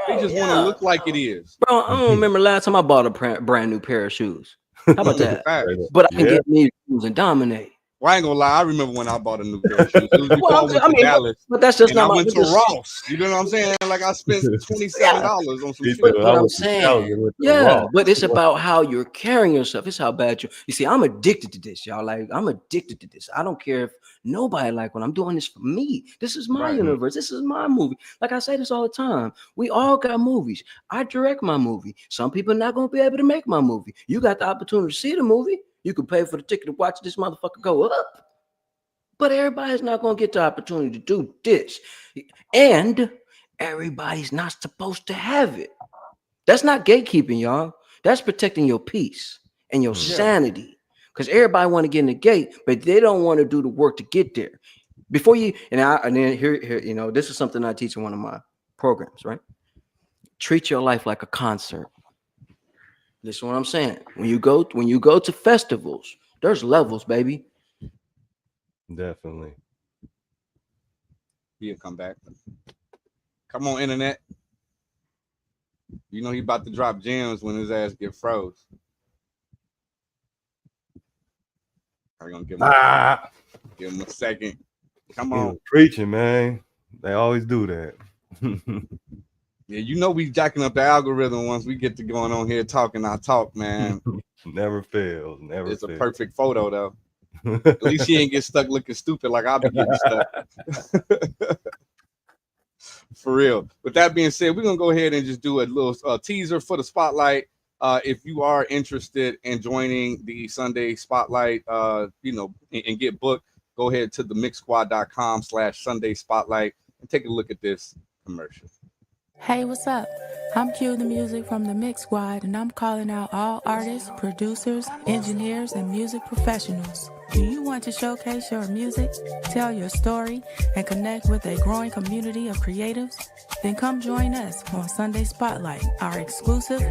They just want to look like it is. Bro, I don't remember last time I bought a brand new pair of shoes. How about that? But I can get me shoes and dominate. Well, I ain't gonna lie. I remember when I bought a new pair of shoes. It was before I went to Dallas. But that's just not I went to Ross. You know what I'm saying? Like I spent $27 on some shoes. But what I'm saying, but it's about how you're carrying yourself. It's how bad you see. I'm addicted to this, y'all. Like I'm addicted to this. I don't care if nobody like when I'm doing this for me. This is my universe. This is my movie. Like I say this all the time. We all got movies. I direct my movie. Some people are not gonna be able to make my movie. You got the opportunity to see the movie. You could pay for the ticket to watch this motherfucker go up. But everybody's not going to get the opportunity to do this. And everybody's not supposed to have it. That's not gatekeeping, y'all. That's protecting your peace and your sanity. Because everybody want to get in the gate, but they don't want to do the work to get there. Before you, and then here, you know, this is something I teach in one of my programs, right? Treat your life like a concert. Listen to what I'm saying. When you go to festivals, there's levels, baby. Definitely. He'll come back. Come on, internet. You know he about to drop gems when his ass get froze. Are we gonna give him a second? Come on. Preaching, man. They always do that. Yeah, you know we jacking up the algorithm once we get to going on here talking our talk, man. Never fails. Never. It's a perfect photo though. At least she ain't get stuck looking stupid like I'll be getting stuck. For real. With that being said, we're gonna go ahead and just do a little teaser for the spotlight. If you are interested in joining the Sunday Spotlight, you know, and get booked, go ahead to the Mixsquad.com/Sunday Spotlight and take a look at this commercial. Hey, what's up? I'm Q the Music from the Mix Squad, and I'm calling out all artists, producers, engineers, and music professionals. Do you want to showcase your music, tell your story, and connect with a growing community of creatives? Then come join us on Sunday Spotlight, our exclusive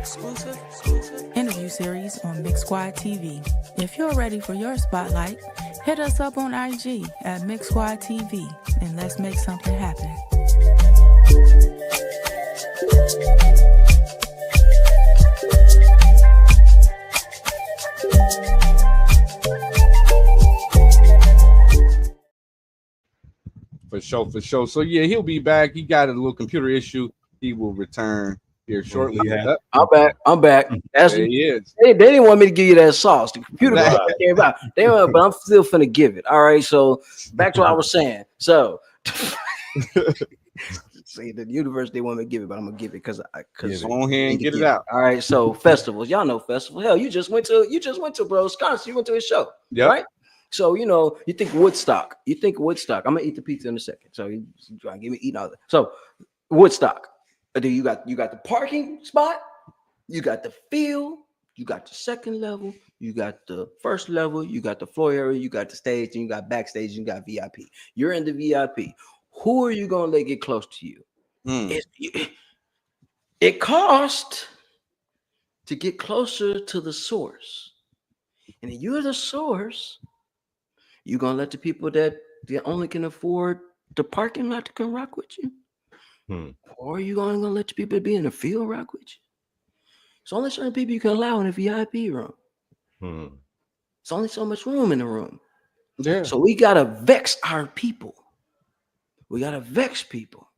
interview series on Mixsquadtv. If you're ready for your spotlight, hit us up on IG at Mixsquadtv, and let's make something happen. sure. So yeah, he'll be back. He got a little computer issue. He will return here shortly. Yeah. I'm back. That's There he is. they didn't want me to give you that sauce. The computer Right. came out. But I'm still finna give it. All right. So back to what I was saying. So see, the universe they want me to give it, but I'm gonna give it because Go ahead and get it out. All right. So festivals, y'all know festivals. Hell, you just went to bro Wisconsin. You went to his show. Yep. Right. So you think Woodstock. I'm gonna eat the pizza in a second. So you trying to give me eating all that. So Woodstock. You got the parking spot, you got the field, you got the second level, you got the first level, you got the floor area, you got the stage, and you got backstage, and you got VIP. You're in the VIP. Who are you gonna let get close to you? It costs to get closer to the source, and if you're the source, you're gonna let the people that they only can afford the parking lot to come rock with you. Or are you gonna let the people be in the field rock with you? It's only certain people you can allow in a VIP room. It's only so much room in the room. Yeah. So we gotta vex our people. We gotta vex people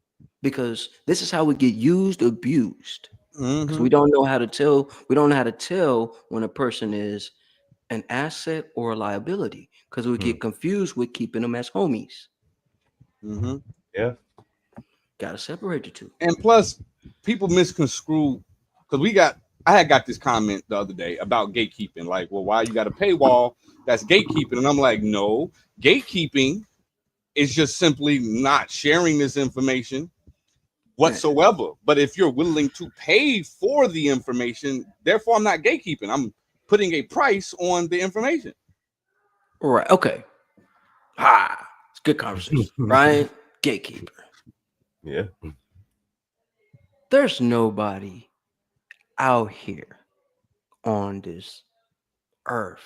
because this is how we get used, abused. Because we don't know how to tell. We don't know how to tell when a person is an asset or a liability because we get confused with keeping them as homies. Yeah. Gotta separate the two. And plus, people misconstrue because I had got this comment the other day about gatekeeping. Like, well, why you got a paywall? That's gatekeeping. And I'm like, no, gatekeeping is just simply not sharing this information whatsoever. But if you're willing to pay for the information, therefore I'm not gatekeeping. I'm putting a price on the information. Right. Okay. It's good conversation. Ryan, gatekeeper. Yeah. There's nobody out here on this earth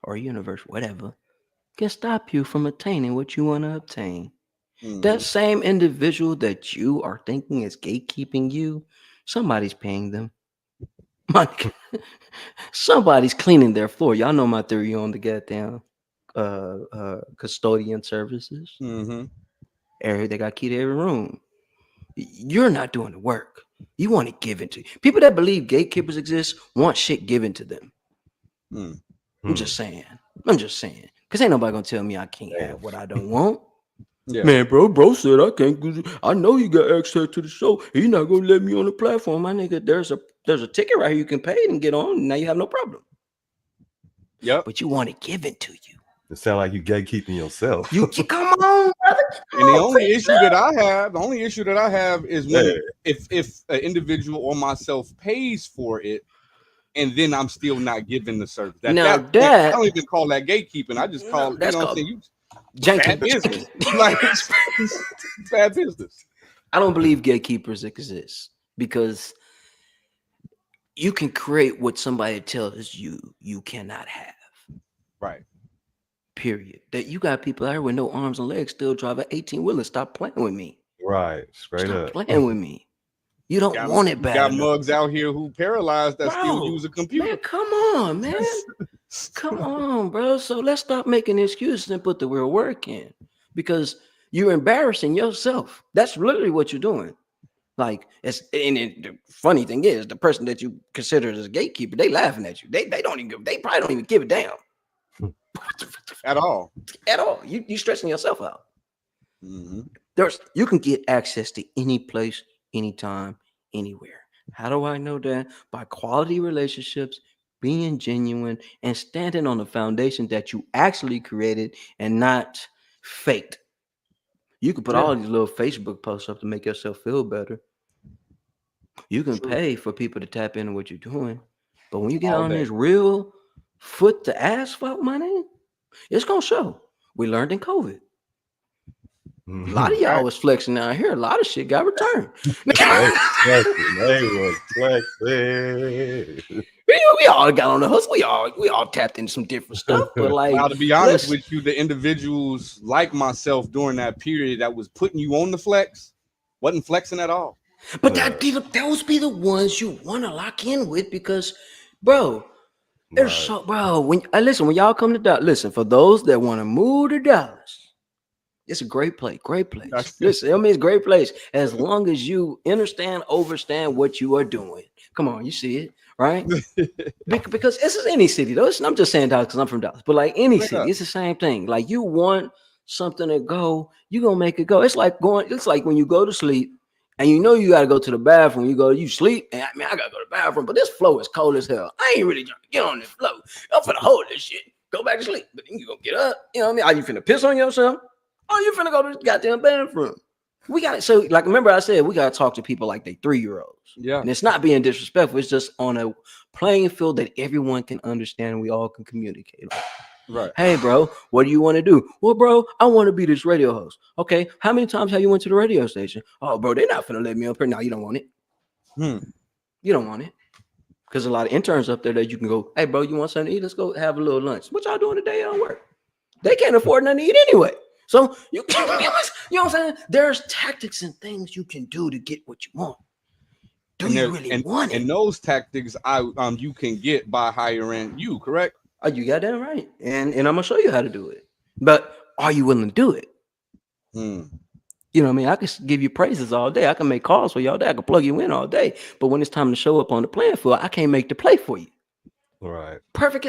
or universe, whatever, can stop you from attaining what you want to obtain. That same individual that you are thinking is gatekeeping you, somebody's paying them. Somebody's cleaning their floor. Y'all know my theory on the goddamn custodian services. They got key to every room. You're not doing the work. You want to give it to you. People that believe gatekeepers exist want shit given to them. I'm just saying. Because ain't nobody gonna tell me I can't have what I don't want. Yeah. Man, bro said I can't. I know he got access to the show. He's not gonna let me on the platform. My nigga, there's a ticket right here you can pay and get on. Now you have no problem. Yep. But you want to give it to you. It sounds like you gatekeeping yourself. You come on, brother. And the only issue that I have is when if an individual or myself pays for it, and then I'm still not giving the service. I don't even call that gatekeeping. I just call that's what I'm called saying. Bad business. Like bad business. I don't believe gatekeepers exist because you can create what somebody tells you cannot have. Right. Period. That you got people out here with no arms and legs still drive an 18-wheeler. Stop playing with me. Right. Straight Stop up. playing with me. You don't want it bad. Got mugs out here who paralyzed that still use a computer. Man, come on, man. Come on, bro. So let's stop making excuses and put the real work in because you're embarrassing yourself. That's literally what you're doing. Like, the funny thing is, the person that you consider as a gatekeeper, they laughing at you. They probably don't even give a damn. At all. You stressing yourself out. You can get access to any place, anytime, anywhere. How do I know that? By quality relationships, being genuine, and standing on the foundation that you actually created and not faked. You can put all these little Facebook posts up to make yourself feel better. You can pay for people to tap into what you're doing. But when you get on this real foot to asphalt money, it's going to show. We learned in COVID. A lot of y'all was flexing out here. A lot of shit got returned. We all got on the hustle. We all tapped into some different stuff. But like, now, to be honest with you, the individuals like myself during that period that was putting you on the flex wasn't flexing at all. But those be the ones you want to lock in with because, bro, bro. When y'all come to Dallas, listen, for those that want to move to Dallas, It's a great place. Great place. Listen, I mean, it's a great place as long as you understand, overstand what you are doing. Come on, you see it, right? Because this is any city, though. I'm just saying Dallas because I'm from Dallas, but like any city, it's the same thing. Like you want something to go, you gonna make it go. It's like going. It's like when you go to sleep and you know you gotta go to the bathroom. You sleep, and I gotta go to the bathroom, but this flow is cold as hell. I ain't really trying to get on this flow. I'm finna hold this shit. Go back to sleep, but then you gonna get up. You know what I mean? Are you finna piss on yourself? Oh, you finna go to this goddamn bathroom. We got it. So, like, remember I said we gotta talk to people like they 3-year-olds. Yeah. And it's not being disrespectful. It's just on a playing field that everyone can understand and we all can communicate on. Right. Hey, bro, what do you want to do? Well, bro, I want to be this radio host. Okay, how many times have you went to the radio station? Oh, bro, they're not finna let me up here. No, you don't want it. You don't want it. Because a lot of interns up there that you can go, hey, bro, you want something to eat? Let's go have a little lunch. What y'all doing today on work? They can't afford nothing to eat anyway. So you know what I'm saying? There's tactics and things you can do to get what you want. Do you really want it? And those tactics you can get by hiring you, correct? Oh, you got that right. And I'm gonna show you how to do it. But are you willing to do it? You know what I mean? I can give you praises all day. I can make calls for you all day. I can plug you in all day. But when it's time to show up on the playing field, I can't make the play for you. Right. Perfect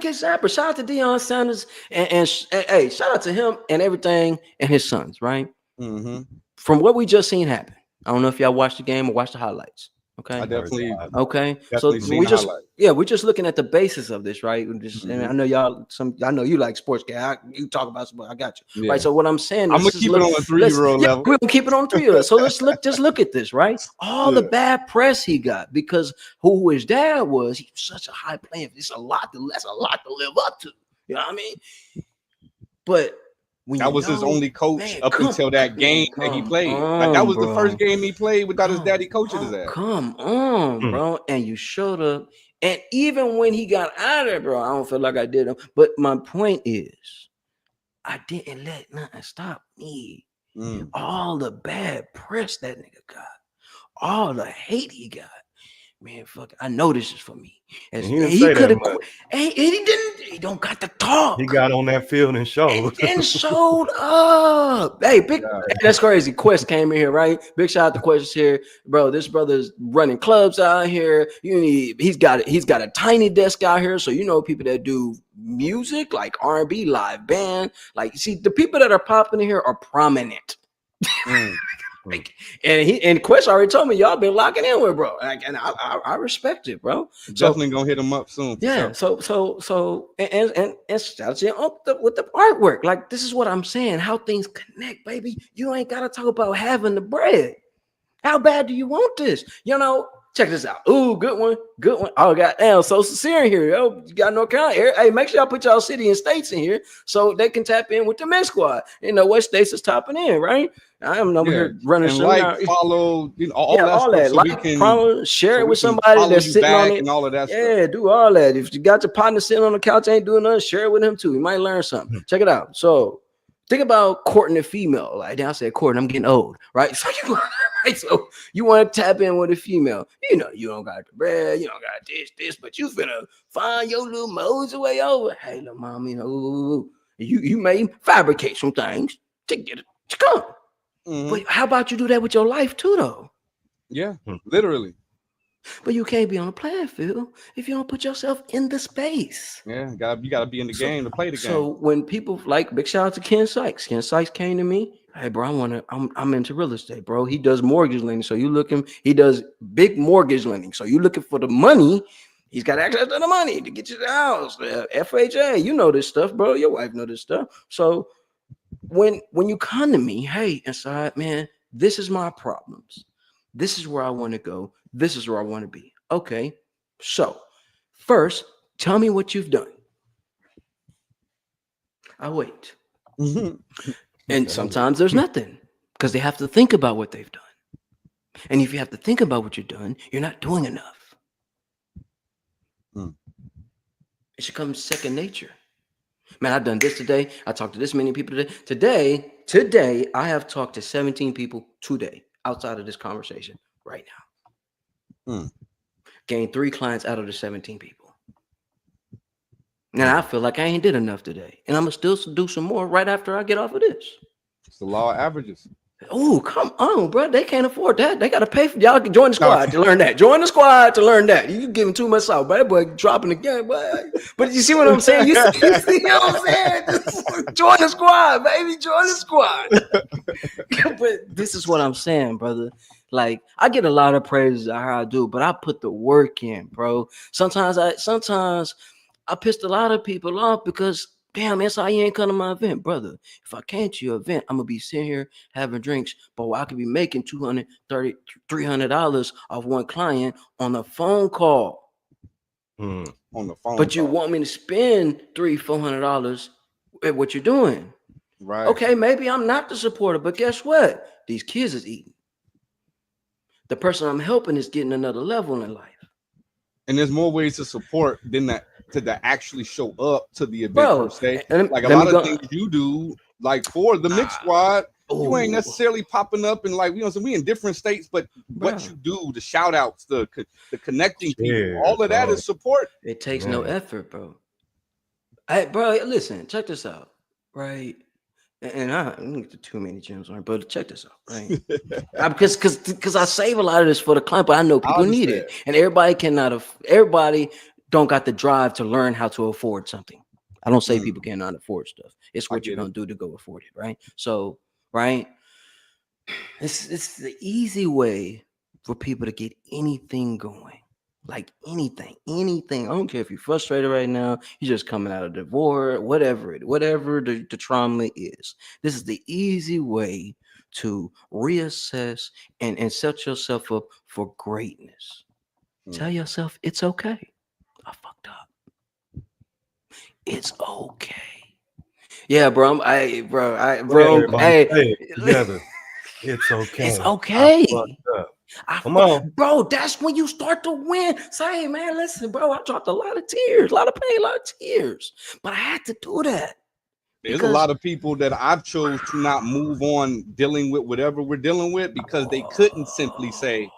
example. Shout out to Deion Sanders and hey, shout out to him and everything and his sons, right? From what we just seen happen. I don't know if y'all watched the game or watched the highlights. Okay. I definitely. Okay. Definitely So we're just looking at the basis of this, right? And I know I know you like sports guy. You talk about sports. I got you. Yeah. Right. So what I'm saying, I'm gonna keep it on a 3-year-old level. We're gonna keep it on 3-year-old. So let's look at this, right? All the bad press he got because who his dad was, he was such a high player. That's a lot to live up to. You know what I mean? But that was his only coach up until that game that he played. Like that was the first game he played without his daddy coaching his ass. Come on, bro. And you showed up. And even when he got out of there, bro, I don't feel like I did him. But my point is, I didn't let nothing stop me. All the bad press that nigga got, all the hate he got. Man, fuck it. I know this is for me. He could have quit. He don't got to talk. He got on that field and showed. And showed up. Hey, that's crazy. Quest came in here, right? Big shout out to Quest here. Bro, this brother's running clubs out here. He's got a tiny desk out here. So you know people that do music like R&B, live band. Like, see, the people that are popping in here are prominent. Like, and Quest already told me y'all been locking in with bro, and I respect it, bro. Definitely gonna hit him up soon. Yeah. Sure. So shout out to with the artwork. Like this is what I'm saying. How things connect, baby. You ain't gotta talk about having the bread. How bad do you want this? You know. Check this out. Ooh, good one. Oh, goddamn. So sincere in here. Yo, you got no count here. Hey, make sure y'all put y'all city and states in here so they can tap in with the Mix Squad. You know what states is tapping in, right? I am over here running and follow, all that. So like, follow, share it with somebody that's sitting on it. And all of that stuff. Do all that. If you got your partner sitting on the couch, ain't doing nothing, share it with him too. You might learn something. Check it out. So think about courting a female. Like I said, courting, I'm getting old, right? So you want to tap in with a female. You know, you don't got the bread, you don't got this, but you finna find your little mosey way over. Hey, little mom, you may fabricate some things to get it to come. But how about you do that with your life too, though? Yeah, literally. But you can't be on the playing field if you don't put yourself in the space. Yeah, you gotta be in the game to play the game. So when people like, big shout out to Ken Sykes. Ken Sykes came to me. Hey, bro, I'm into real estate, bro. He does mortgage lending. So he does big mortgage lending. So you looking for the money. He's got access to the money to get you the house. FHA, you know this stuff, bro. Your wife know this stuff. So when you come to me, hey, inside, man, this is my problems. This is where I want to go. This is where I want to be. Okay. So first, tell me what you've done. I wait. And sometimes there's nothing because they have to think about what they've done. And if you have to think about what you've done, you're not doing enough. It should come second nature. Man, I've done this today. I talked to this many people today. Today, I have talked to 17 people today outside of this conversation right now. Gained 3 clients out of the 17 people. Now I feel like I ain't did enough today. And I'm going to still do some more right after I get off of this. It's the law of averages. Oh, come on, bro. They can't afford that. They got to pay for y'all. Can join the squad to learn that. Join the squad to learn that. You giving too much out, bro. That boy dropping again, boy. But you see what I'm saying? You see what I'm saying? Just join the squad, baby. Join the squad. But this is what I'm saying, brother. Like, I get a lot of praise how I do, but I put the work in, bro. Sometimes I pissed a lot of people off because damn, that's how you ain't come to my event, brother. If I came to your event, I'm gonna be sitting here having drinks, but I could be making $230, $300 off one client on a phone call. On the phone. But you want me to spend $300-$400 at what you're doing. Right. Okay, maybe I'm not the supporter, but guess what? These kids is eating. The person I'm helping is getting another level in life. And there's more ways to support than that to actually show up to the event, bro. Per se. And like a lot of things you do, like for the Mix Squad, you ain't necessarily popping up and like, you know, so we in different states, but what you do, the shout outs, the connecting people, all of that is support. It takes no effort, bro. Hey, bro, listen, check this out, right? And I don't get too many gems on it, but check this out, right? Because I save a lot of this for the client, but I know people need it, and everybody don't got the drive to learn how to afford something. I don't say people cannot afford stuff. It's what you're gonna do to go afford it, right? So, right, it's the easy way for people to get anything going. Like anything. I don't care if you're frustrated right now, you're just coming out of divorce, whatever the trauma is. This is the easy way to reassess and set yourself up for greatness. Tell yourself it's okay. I fucked up. It's okay. Yeah, bro. Hey, together. It's okay. It's okay. Come on, bro. That's when you start to win. Say, hey, man, listen, bro. I dropped a lot of tears, a lot of pain, a lot of tears, but I had to do that. There's a lot of people that I've chose to not move on dealing with whatever we're dealing with because they couldn't simply say,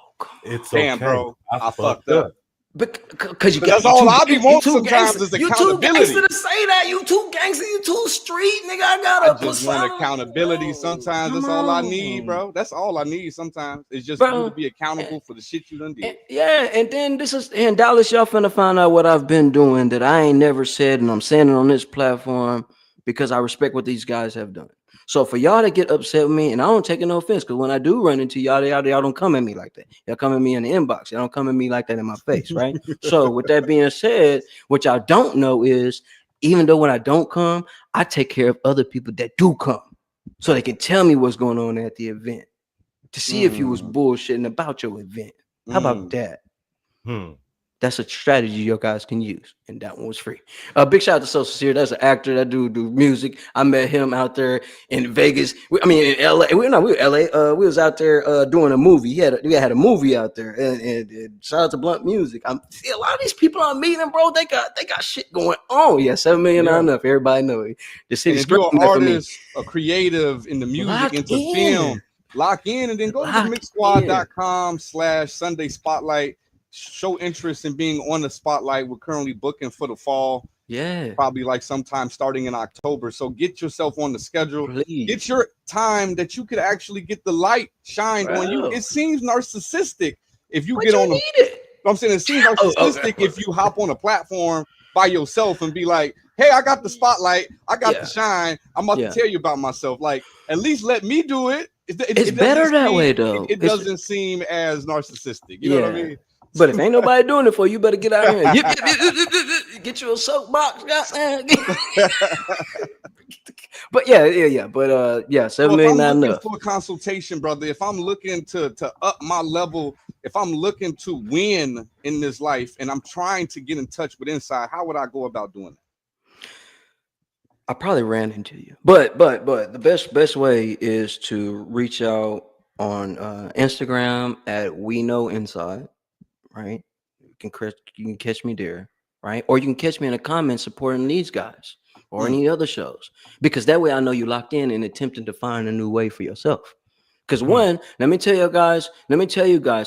"It's damn, okay, bro, I fucked up." Because that's all I be wanting sometimes is accountability. You too gangster to say that. You too gangster. You too street, nigga. I just want accountability. Sometimes that's all I need, bro. That's all I need. Sometimes it's just you to be accountable for the shit you done did. And then in Dallas, y'all finna find out what I've been doing that I ain't never said, and I'm saying it on this platform because I respect what these guys have done. So for y'all to get upset with me, and I don't take no offense, because when I do run into y'all don't come at me like that. Y'all come at me in the inbox. Y'all don't come at me like that in my face, right? So with that being said, what y'all don't know is, even though when I don't come, I take care of other people that do come, so they can tell me what's going on at the event to see if you was bullshitting about your event. How about that? That's a strategy you guys can use, and that one was free. Big shout out to So Sincere. That's an actor. That dude do music. I met him out there in Vegas. In LA. We were LA. We was out there doing a movie. We had a movie out there, and shout out to Blunt Music. See a lot of these people I'm meeting, bro. They got shit going on. Yeah, $7 million not enough. Everybody know it. The city's you're an artist, a creative in the music, into film. Lock in, and then go to the Mixsquad.com/Sunday Spotlight. Show interest in being on the spotlight. We're currently booking for the fall. Yeah, probably like sometime starting in October. So get yourself on the schedule. Please. Get your time that you could actually get the light shined on you. It seems narcissistic if you get on it. I'm saying it seems narcissistic if you hop on a platform by yourself and be like, hey, I got the spotlight, I got the shine, I'm about to tell you about myself. Like, at least let me do it. It's better that way, though. It doesn't seem as narcissistic. You know what I mean? But if ain't nobody doing it for you, better get out here. Get you a soapbox. But $7 million not enough. For a consultation, brother. If I'm looking to up my level, if I'm looking to win in this life, and I'm trying to get in touch with Inside, how would I go about doing that? I probably ran into you, but the best way is to reach out on Instagram at We Know Inside. Right, you can catch me there, right? Or you can catch me in the comments supporting these guys or any other shows, because that way I know you locked in and attempting to find a new way for yourself. Because let me tell you guys,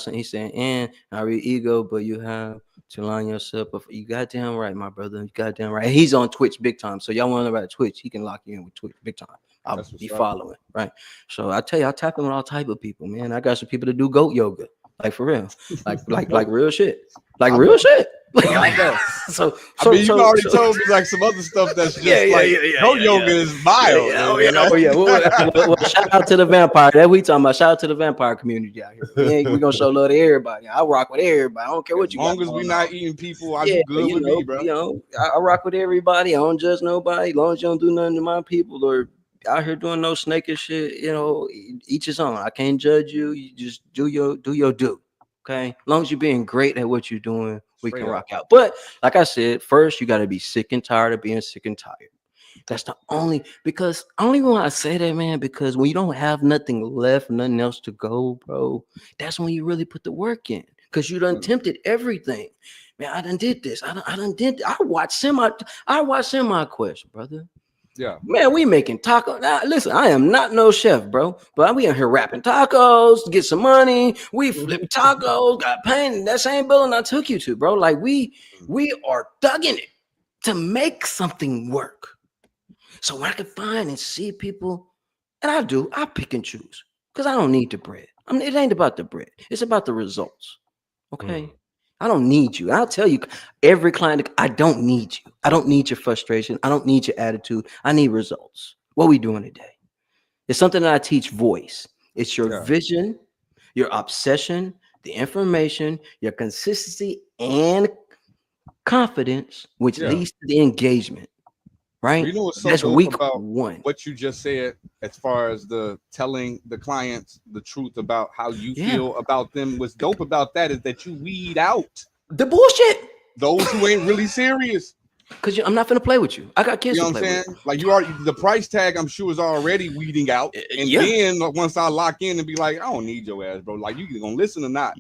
and he's saying, and I read ego, but you have to line yourself up. You goddamn right, my brother. You goddamn right. He's on Twitch big time. So y'all want to know about Twitch? He can lock you in with Twitch big time. I'll That's what's be up. following, right? So I tell you, I tap in with all type of people, man. I got some people that do goat yoga, like for real, like real shit, like I real bet. shit. I bet. So I mean, you already told me like some other stuff that's just yoga is mild. Oh yeah. Well, shout out to the vampire. That we talking about. Shout out to the vampire community out here. We gonna show love to everybody. I rock with everybody. I don't care what As you long got as we going not on. eating people, I do good with me, bro. I rock with everybody. I don't judge nobody. As long as you don't do nothing to my people or out here doing no snakish shit, each his own. I can't judge you. You just do your do. Okay, as long as you're being great at what you're doing, we Straight can up. rock out. But like I said, first you got to be sick and tired of being sick and tired. That's the only why I say that, man, because when you don't have nothing left, nothing else to go, bro, that's when you really put the work in. Because you done tempted everything. Man, I done did this. I watched semi quest, brother. Yeah. Man, we making taco. Now, listen, I am not no chef, bro, but we in here wrapping tacos to get some money. We flip tacos, got pain. That same building I took you to, bro. Like we are thugging it to make something work. So when I can find and see people, and I pick and choose because I don't need the bread. I mean, it ain't about the bread. It's about the results. Okay. I don't need you. I'll tell you, every client, I don't need you. I don't need your frustration. I don't need your attitude. I need results. What we doing today? It's something that I teach voice. It's your vision, your obsession, the information, your consistency, and confidence, which leads to the engagement. Right? You know what's so That's dope week about one. what you just said, as far as the telling the clients the truth about how you feel about them. What's dope about that is that you weed out the bullshit. Those who ain't really serious. Cause I'm not gonna play with you. I got kids. You know what I'm saying? Like you already, the price tag I'm sure is already weeding out. And then once I lock in and be like, I don't need your ass, bro. Like you gonna listen or not.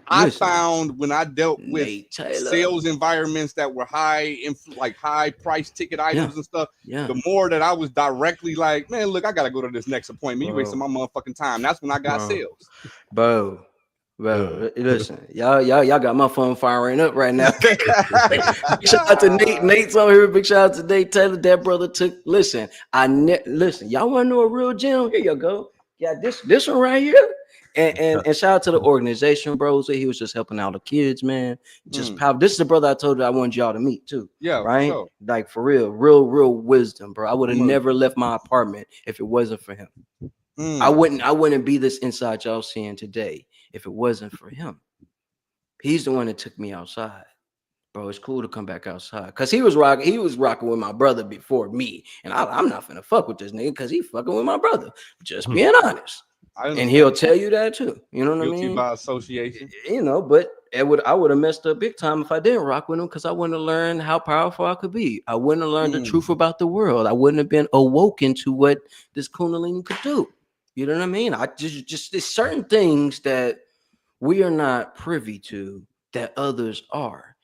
I found when I dealt with sales environments that were high price ticket items and stuff, the more that I was directly like, man, look, I gotta go to this next appointment. You wasting my motherfucking time. That's when I got sales. Bro, listen, y'all got my phone firing up right now. Big shout out to Nate. Nate's over here. Big shout out to Nate Taylor. That brother took. Listen, listen. Y'all want to know a real gem? Here you go. Yeah, this one right here. And shout out to the organization, bro. So he was just helping out the kids, man. Just power. This is the brother I told you I wanted y'all to meet too. Yeah, right. Sure. Like for real wisdom, bro. I would have never left my apartment if it wasn't for him. I wouldn't be this inside y'all seeing today if it wasn't for him. He's the one that took me outside. Bro, it's cool to come back outside. Cause he was rocking with my brother before me. And I'm not finna fuck with this nigga because he fucking with my brother. Just being honest. And he'll tell you that too. You know what I mean? By association. You know, but I would have messed up big time if I didn't rock with him because I wouldn't have learned how powerful I could be. I wouldn't have learned the truth about the world. I wouldn't have been awoken to what this Kundalini could do. You know what I mean? I just there's certain things that we are not privy to that others are.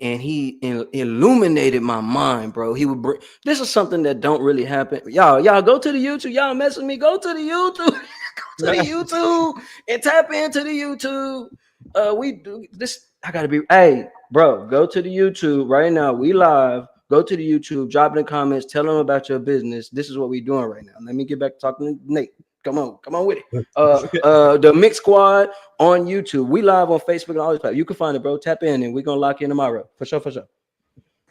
And he illuminated my mind, bro. He would bring. This is something that don't really happen. Y'all go to the YouTube. Y'all mess with me. Go to the YouTube. Go to the YouTube and tap into the YouTube. We do this. I gotta be. Hey, bro, go to the YouTube right now. We live. Go to the YouTube. Drop in the comments. Tell them about your business. This is what we doing right now. Let me get back to talking to Nate. Come on with it. The Mix Squad on YouTube. We live on Facebook and all this. You can find it, bro. Tap in and we're gonna lock in tomorrow. For sure.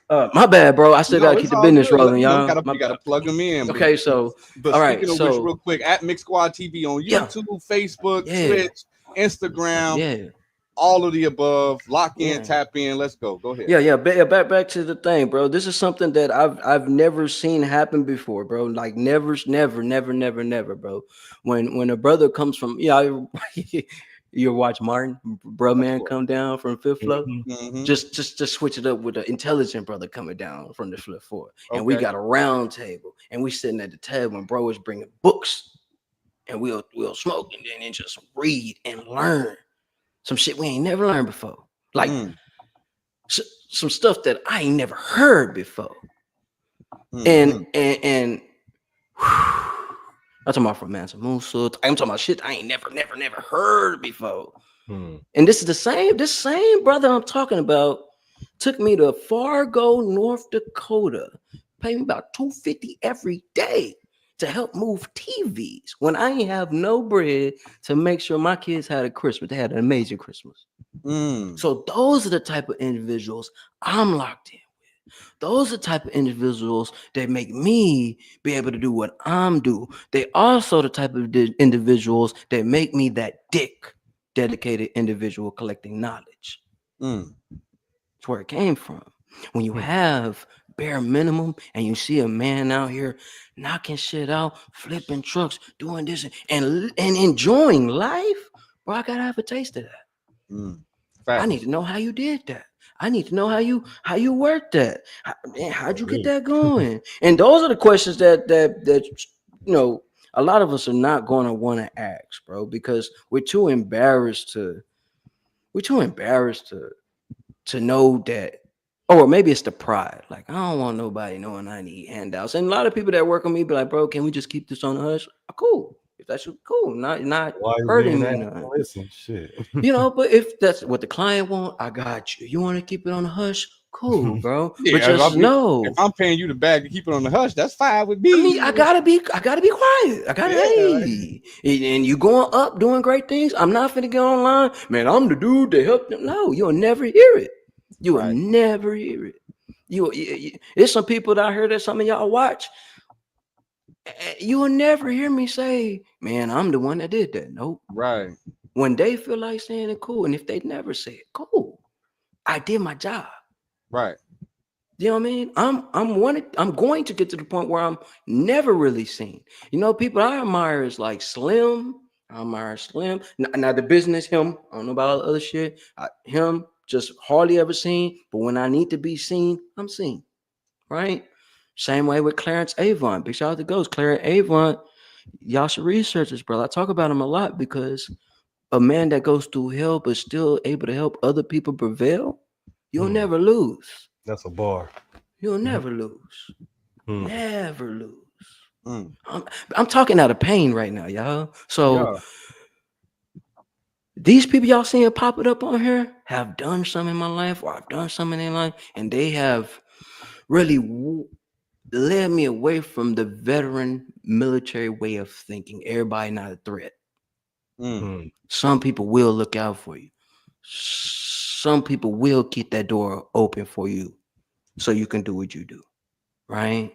My bad, bro. I still gotta keep the business rolling, y'all. You gotta plug them in. Okay, so but all right, speaking of which, real quick, at Mixsquadtv on YouTube, Facebook, Twitch, Instagram, all of the above. Lock in, tap in. Let's go. Go ahead. Yeah. Back to the thing, bro. This is something that I've never seen happen before, bro. Like never, bro. When a brother comes from, you watch Martin, bro, man, come down from fifth floor. Just switch it up with an intelligent brother coming down from the fifth floor, and we got a round table, and we sitting at the table, and bro is bringing books, and we'll smoke and then just read and learn some shit we ain't never learned before, like some stuff that I ain't never heard before, and I'm talking about from Mansa Musa. I'm talking about shit I ain't never heard before. And this is the same brother I'm talking about Took me to Fargo, North Dakota. Paid me about $250 every day to help move TVs when I ain't have no bread to make sure my kids had a Christmas. They had an amazing Christmas. Mm. So those are the type of individuals I'm locked in with. Those are the type of individuals that make me be able to do what I'm do. They also the type of individuals that make me that dedicated individual collecting knowledge. Mm. That's where it came from. When you Hmm. have bare minimum and you see a man out here knocking shit out, flipping trucks, doing this and enjoying life, bro, I gotta have a taste of that. Mm. I need Facts. to know how you did that. I need to know how you worked that. Man, how'd you get Really? that going? And those are the questions that a lot of us are not going to want to ask, bro, because we're too embarrassed to know that, or maybe it's the pride. Like, I don't want nobody knowing I need handouts. And a lot of people that work on me be like, bro, can we just keep this on the hush? Cool. If that's cool, not Why you hurting ain't me asking? none. Listen, shit. But if that's what the client want, I got you. You want to keep it on the hush? Cool, bro. But Yeah, just if know, I'm paying you the bag to keep it on the hush, that's fine with I mean, me. I gotta be quiet. I gotta, Yeah, like, hey, and you going up doing great things. I'm not finna get online, man. I'm the dude that helped them. No, you'll never hear it. You will right, never hear it. There's some people that I heard that some of y'all watch. You will never hear me say, man, I'm the one that did that. Nope. right, When they feel like saying it, cool. And if they never say it, cool. I did my job. right. You know what I mean? I'm going to get to the point where I'm never really seen. People I admire is like Slim. I admire Slim. Now the business, him. I don't know about all the other shit. Him just hardly ever seen. But when I need to be seen, I'm seen. Right? Same way with Clarence Avon. Big shout out to Ghost. Clarence Avon. Y'all should research this, brother. I talk about him a lot because a man that goes through hell but still able to help other people prevail, you'll Hmm. never lose. That's a bar. You'll Mhm. never lose. Hmm. Never lose. Mm. I'm talking out of pain right now, y'all. So Yeah, these people y'all seeing pop it up on here have done something in my life, or I've done something in their life, and they have really led me away from the veteran military way of thinking. Everybody not a threat. mm. Hmm. Some people will look out for you. Some people will keep that door open for you so you can do what you do, right?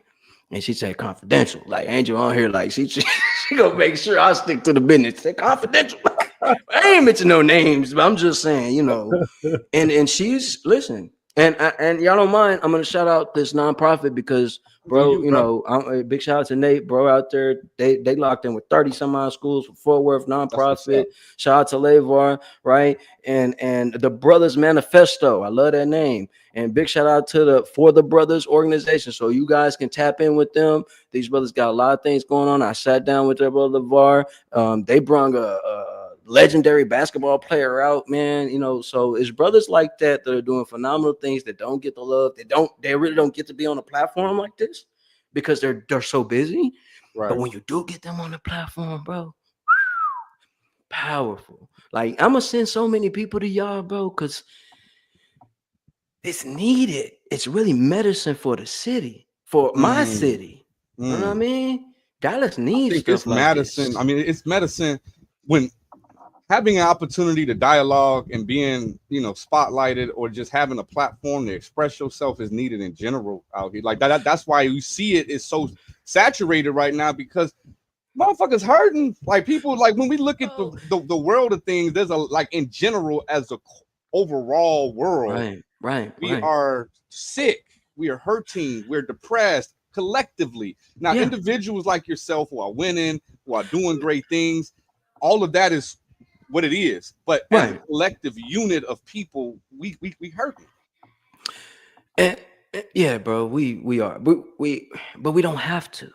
And she said confidential. Like Angel on here, like she gonna make sure I stick to the business. Say confidential. I ain't mention no names, but I'm just saying, and she's listen, and y'all don't mind. I'm gonna shout out this nonprofit because, On bro, you, bro. a big shout out to Nate, bro, out there. They locked in with 30 some odd schools for Fort Worth That's what's nonprofit. up. Shout out to Levar, right? And the Brothers Manifesto. I love that name. And big shout out to the For the Brothers organization. So you guys can tap in with them. These brothers got a lot of things going on. I sat down with their brother Levar. They brung a legendary basketball player out, man. So it's brothers like that that are doing phenomenal things that don't get the love. They really don't get to be on a platform like this because they're so busy. But Right. when you do get them on the platform, bro, powerful. Like I'm gonna send so many people to y'all, bro, because it's needed. It's really medicine for the city, for my Mm. city. You know what I Mm. mean? Dallas I needs think it's stuff like this. medicine. I mean, it's medicine when having an opportunity to dialogue and being, spotlighted or just having a platform to express yourself is needed in general out here. Like that's why you see it is so saturated right now because motherfuckers hurting. Like people, like when we look at the world of things, there's a like in general as a overall world, we Right. are sick, we are hurting, we're depressed collectively. Now, Yeah, individuals like yourself who are winning, who are doing great things, all of that is what it is. But as a right. collective unit of people, we hurting. And yeah, bro, we are, but we don't have to.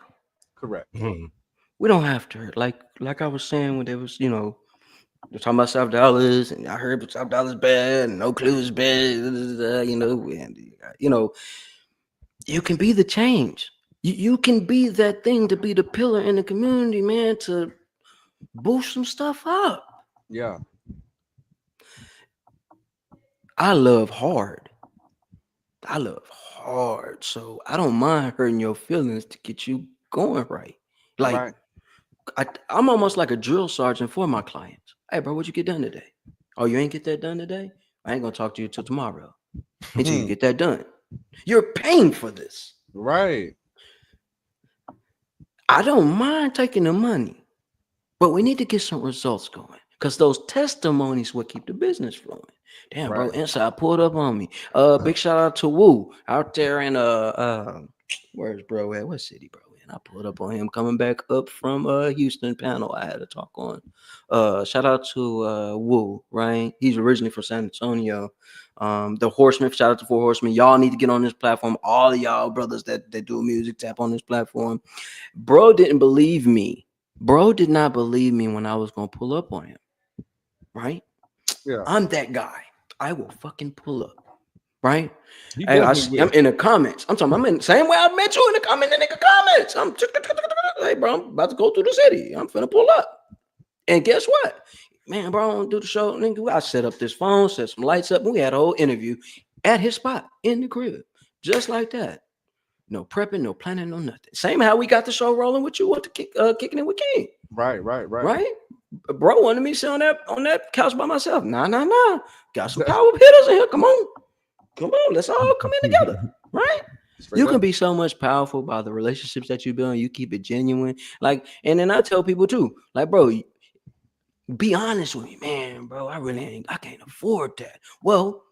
Correct. Hmm. We don't have to. Like I was saying when there was, they're talking about South Dollars, and I heard South Dollars bad, and no clues bad, and you can be the change. You can be that thing to be the pillar in the community, man, to boost some stuff up. Yeah. I love hard. I love hard, so I don't mind hurting your feelings to get you going right. Like Right. I'm almost like a drill sergeant for my clients. Hey, bro, what you get done today? Oh, you ain't get that done today? I ain't gonna talk to you till tomorrow until you Mm, get that done. You're paying for this. right. I don't mind taking the money, but we need to get some results going because those testimonies will keep the business flowing. Damn, bro, Right. Inside pulled up on me. Big shout out to Woo out there in where's bro at? What city, bro? And I pulled up on him coming back up from Houston panel I had to talk on. Shout out to Woo, right? He's originally from San Antonio. The Horseman, shout out to Four Horsemen. Y'all need to get on this platform. All of y'all brothers that do music, tap on this platform. Bro didn't believe me. Bro did not believe me when I was gonna pull up on him. Right? Yeah. I'm that guy. I will fucking pull up. Right? He Hey, definitely I'm will. in the comments. I'm in the same way I met you in the comments. Hey, bro, I'm about to go through the city. I'm finna pull up. And guess what? Man, bro, I don't do the show. Nigga, I set up this phone, set some lights up, and we had a whole interview at his spot in the crib. Just like that. No prepping, no planning, no nothing. Same how we got the show rolling with you with the kicking it with King. Right. Right? Bro wanted me to sit on that couch by myself. Nah. Got some power hitters in here. Come on. Let's all come in together. Right? Straight You can up. be so much powerful by the relationships that you build. You keep it genuine. Like, and then I tell people too, like, bro, be honest with me, man, bro. I can't afford that. Well,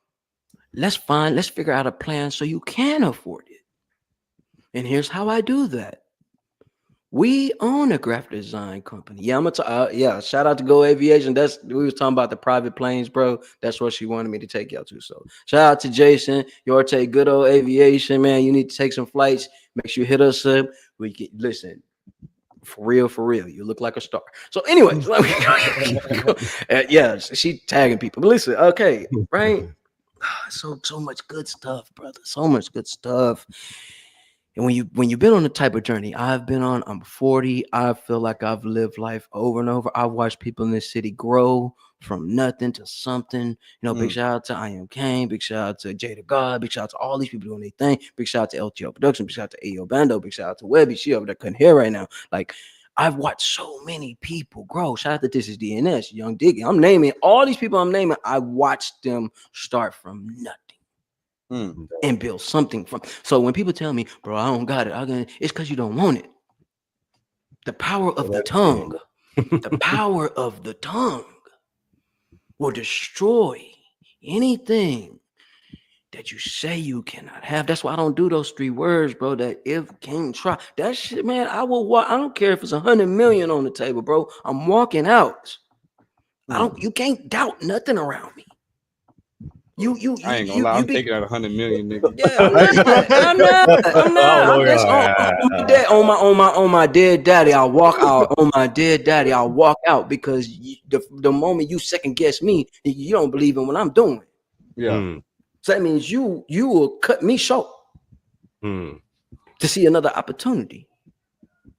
let's figure out a plan so you can afford it. And here's how I do that. We own a graphic design company. Yeah, shout out to Go Aviation. We was talking about the private planes, bro. That's what she wanted me to take y'all to. So shout out to Jason. Your take good old aviation, man. You need to take some flights. Make sure you hit us up. We can listen. For real. You look like a star. So, anyways, yeah, she tagging people. But listen, okay, right? So much good stuff, brother. So much good stuff. And when you've been on the type of journey I've been on, I'm 40. I feel like I've lived life over and over. I've watched people in this city grow from nothing to something. You know, big shout out to I Am Kane, big shout out to Jada God, big shout out to all these people doing their thing, big shout out to LTO Production, big shout out to Ayo Bando, big shout out to Webby. She over there couldn't hear right now. Like, I've watched so many people grow. Shout out to This Is DNS, Young Diggy. I'm naming all these people I watched them start from nothing. And build something from. So when people tell me, bro, I don't got it, it's because you don't want it. The power of the tongue, will destroy anything that you say you cannot have. That's why I don't do those 3 words, bro. That if king try that shit, man, I will walk. I don't care if it's 100 million on the table, bro. I'm walking out. You can't doubt nothing around me. I ain't gonna lie, I'm taking out 100 million, nigga. Yeah, I'm not. That's on my dead daddy. I'll walk out on my dead daddy. I'll walk out because the moment you second guess me, you don't believe in what I'm doing. Yeah. So that means you will cut me short to see another opportunity.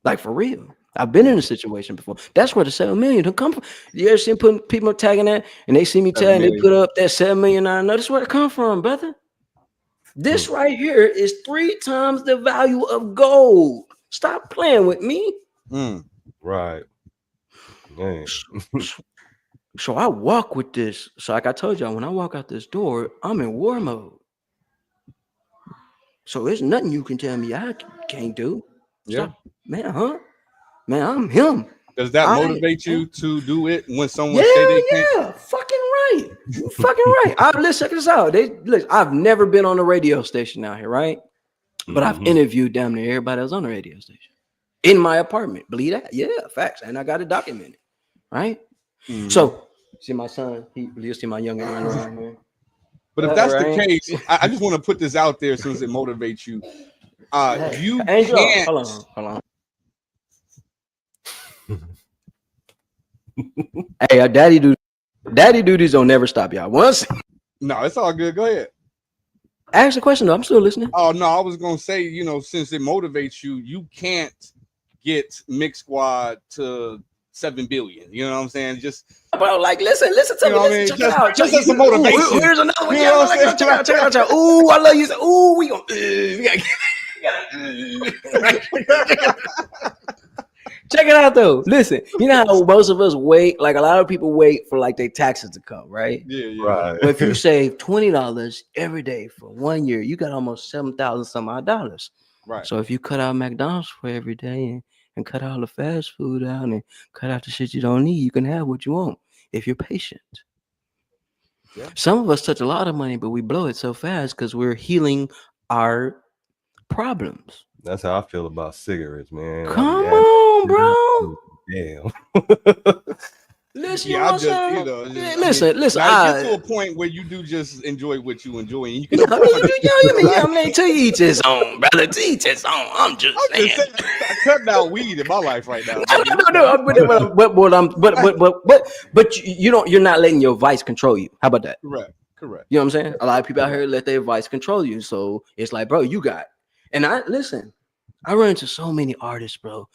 Like for real. I've been in a situation before. That's where the 7 million will come from. You ever seen people tagging that and they see me tag and they put up that 7 million? I know that's where it come from, brother. This right here is 3 times the value of gold. Stop playing with me. Right. Dang. So I walk with this. So like I told y'all, when I walk out this door, I'm in war mode. So there's nothing you can tell me I can't do. Stop, man, Man, I'm him. Does that motivate you to do it when someone say they can't? Yeah, fucking right. You fucking right. Let's check this out. I've never been on a radio station out here, right? But I've interviewed damn near everybody else on the radio station in my apartment. Believe that? Yeah, facts. And I got it documented, right? So, see my son. You'll see my youngin running around here. But if that's the case, I just want to put this out there since it motivates you. You Angel, can't. Hold on. Hey, daddy duties don't never stop, y'all. Once. No, it's all good. Go ahead. Ask the question though. I'm still listening. Oh no, I was gonna say, since it motivates you, you can't get Mix Squad to 7 billion. You know what I'm saying? Just bro, like listen to you me. know what I Listen, mean? check it out. Just as a motivation. Here's another one. You Yeah, know what I'm check it out. Ooh, I love you. Ooh, we gonna. Check it out though. Listen, you know how most of us wait, like a lot of people wait for like their taxes to come, right? Yeah. Right. But if you save $20 every day for 1 year, you got almost 7,000 some odd dollars. Right. So if you cut out McDonald's for every day and cut all the fast food out and cut out the shit you don't need, you can have what you want if you're patient. Yeah. Some of us touch a lot of money, but we blow it so fast because we're healing our problems. That's how I feel about cigarettes, man. Come on, bro. Damn. Listen, Yeah, you know I what I'm just, saying? you know, Listen. now you get to a point where you do just enjoy what you enjoy, and you can. I mean, to each his own, brother. To each his own. I'm just saying. I'm cutting out weed in my life right now. No. But you don't. You're not letting your vice control you. How about that? Correct. You know what I'm saying? A lot of people out here let their vice control you. So it's like, bro, you got. And I run into so many artists, bro.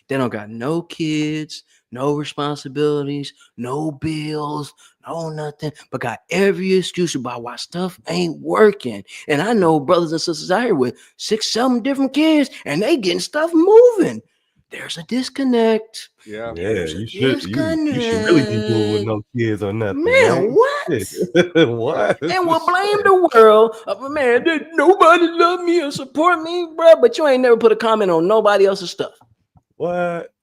They don't got no kids, no responsibilities, no bills, no nothing, but got every excuse about why stuff ain't working. And I know brothers and sisters out here with 6, 7 different kids, and they getting stuff moving. There's a disconnect. Yeah. You should really be doing with no kids or nothing. Man, what? What? And we'll blame the world. Man, nobody love me or support me, bro. But you ain't never put a comment on nobody else's stuff. What?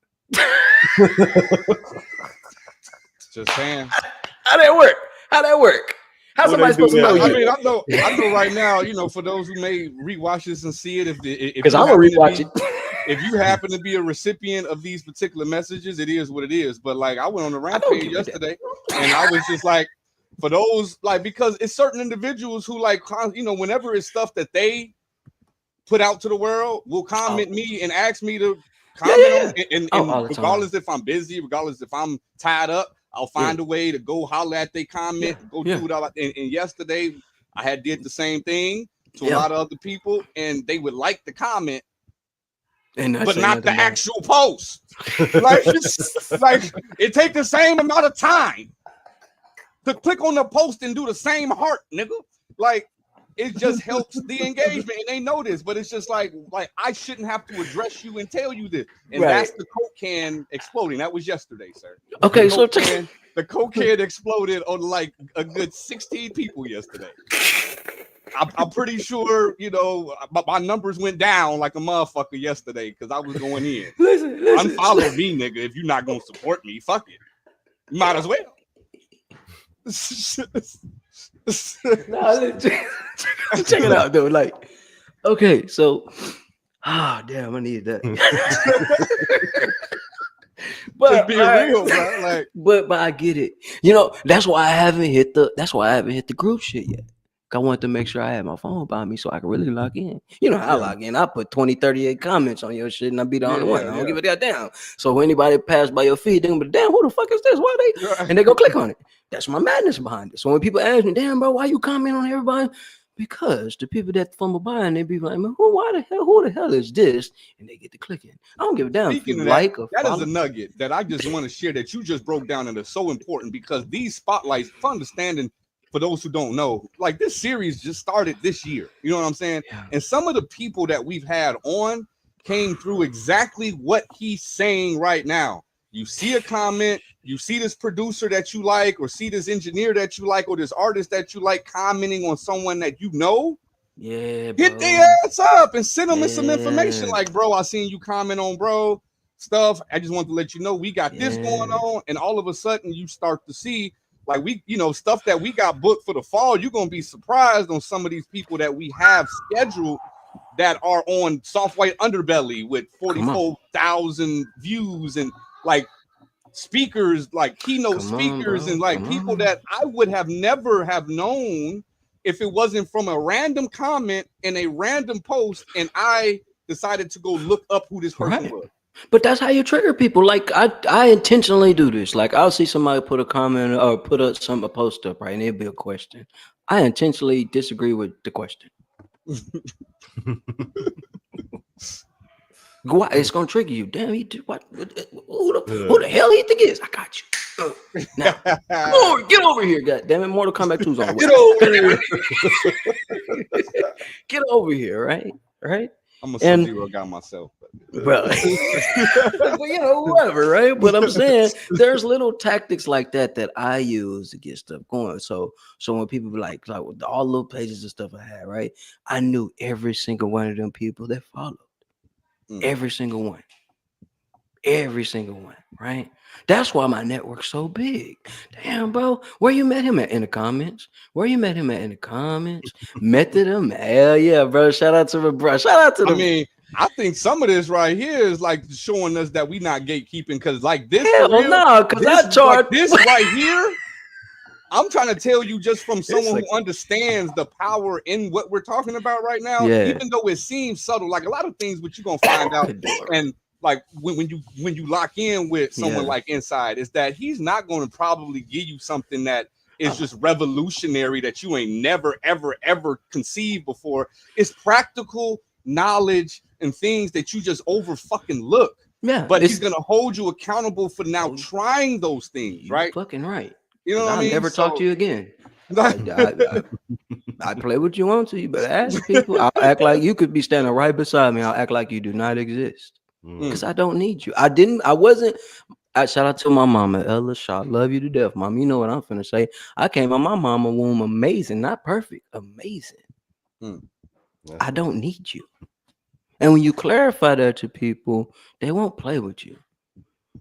Just saying. How that work? How somebody supposed to know you? I mean, I know right now, you know, for those who may rewatch this and see it, because I'm gonna rewatch it. If you happen to be a recipient of these particular messages, it is what it is. But like, I went on a rampage yesterday, and I was just like, for those, like, because it's certain individuals who, like, you know, whenever it's stuff that they put out to the world, will comment me and ask me to comment on, and regardless if I'm busy, regardless if I'm tied up, I'll find a way to go holler at they comment, do it all. And yesterday, I had did the same thing to a lot of other people, and they would like the comment, but not the actual post. Like it take the same amount of time to click on the post and do the same heart, nigga. Like, it just helps the engagement, and they know this, but it's just like I shouldn't have to address you and tell you this. And that's the Coke can exploding. That was yesterday, sir. Okay, the Coke can exploded on like a good 16 people yesterday. I'm pretty sure, you know, my numbers went down like a motherfucker yesterday because I was going in. Listen. Unfollow me, nigga. If you're not gonna support me, fuck it. Might as well. Check it out though. Like, okay, so damn, I need that. But just being real, bro. Like, but I get it. You know, that's why I haven't hit the group shit yet. I wanted to make sure I had my phone by me so I could really log in. You know how I log in. I put 20, 38 comments on your shit and I be the only one. I don't give a damn. So when anybody pass by your feed, they're gonna be, damn, who the fuck is this? Why they? And they go click on it. That's my madness behind it. So when people ask me, damn, bro, why you comment on everybody? Because the people that fumble by and they be like, man, who the hell is this? And they get to clicking. I don't give a damn if you like or that is a nugget that I just want to share that you just broke down, and it's so important because these spotlights, for understanding, for those who don't know, like, this series just started this year. You know what I'm saying? Yeah. And some of the people that we've had on came through exactly what he's saying right now. You see a comment, you see this producer that you like, or see this engineer that you like, or this artist that you like commenting on someone that you know. Yeah, bro. Hit their ass up and send them some information. Like, bro, I seen you comment on bro stuff. I just want to let you know we got this going on. And all of a sudden you start to see, like, we, you know, stuff that we got booked for the fall. You're gonna be surprised on some of these people that we have scheduled that are on Soft White Underbelly with 44,000 views, and like speakers, like keynote speakers, and like people that I would have never have known if it wasn't from a random comment in a random post, and I decided to go look up who this person was. But that's how you trigger people. Like, I intentionally do this. Like, I'll see somebody put a comment or put a post up, right, and it'll be a question. I intentionally disagree with the question. Go out. It's gonna trigger you. Damn, what? Who the hell he think he is? I got you. Now, come on, get over here, God damn it. Mortal Kombat 2's on. Get over here. Get over here, right? Right? I'm a And- Sub-Zero guy myself. Bro, but whatever, right? But I'm saying there's little tactics like that I use to get stuff going. So when people be like with all the little pages and stuff I had, right? I knew every single one of them people that followed. Every single one. Every single one, right? That's why my network's so big. Damn, bro. Where you met him at in the comments? Met him? Hell yeah, bro. Shout out to my bro. Shout out to the. I mean, I think some of this right here is like showing us that we not gatekeeping, because like this. Hell no, because I charge like this right here. I'm trying to tell you, just from someone who understands the power in what we're talking about right now, even though it seems subtle, like a lot of things, what you're gonna find out, and like when you lock in with someone like Inside, is that he's not going to probably give you something that is just revolutionary that you ain't never ever conceived before. It's practical knowledge and things that you just over fucking look. Yeah, but he's gonna hold you accountable for now trying those things, right? Fucking right. You know what I mean? Never talk to you again. I play what you want to. You better ask people. I'll act like you could be standing right beside me. I'll act like you do not exist because I don't need you. I wasn't. Shout out to my mama, Ella Shaw. Love you to death, mom. You know what I'm finna say. I came out my mama womb amazing, not perfect, amazing. I don't need you. And when you clarify that to people, they won't play with you.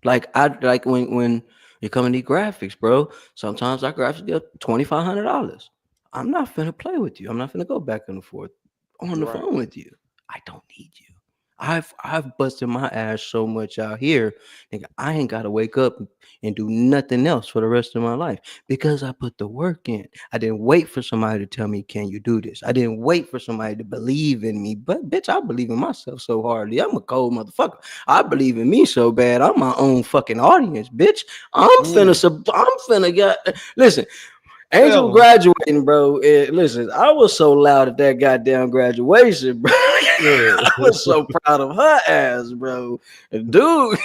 Like when you come and need graphics, bro. Sometimes our graphics get $2,500. I'm not finna play with you. I'm not finna go back and forth on the phone with you. I don't need you. I've busted my ass so much out here, nigga. I ain't gotta wake up and do nothing else for the rest of my life because I put the work in. I didn't wait for somebody to tell me, "Can you do this?" I didn't wait for somebody to believe in me. But bitch, I believe in myself so hardly. I'm a cold motherfucker. I believe in me so bad. I'm my own fucking audience, bitch. I'm finna get. Listen. Angel graduating, bro. Listen, I was so loud at that goddamn graduation, bro. I was so proud of her ass, bro. And dude,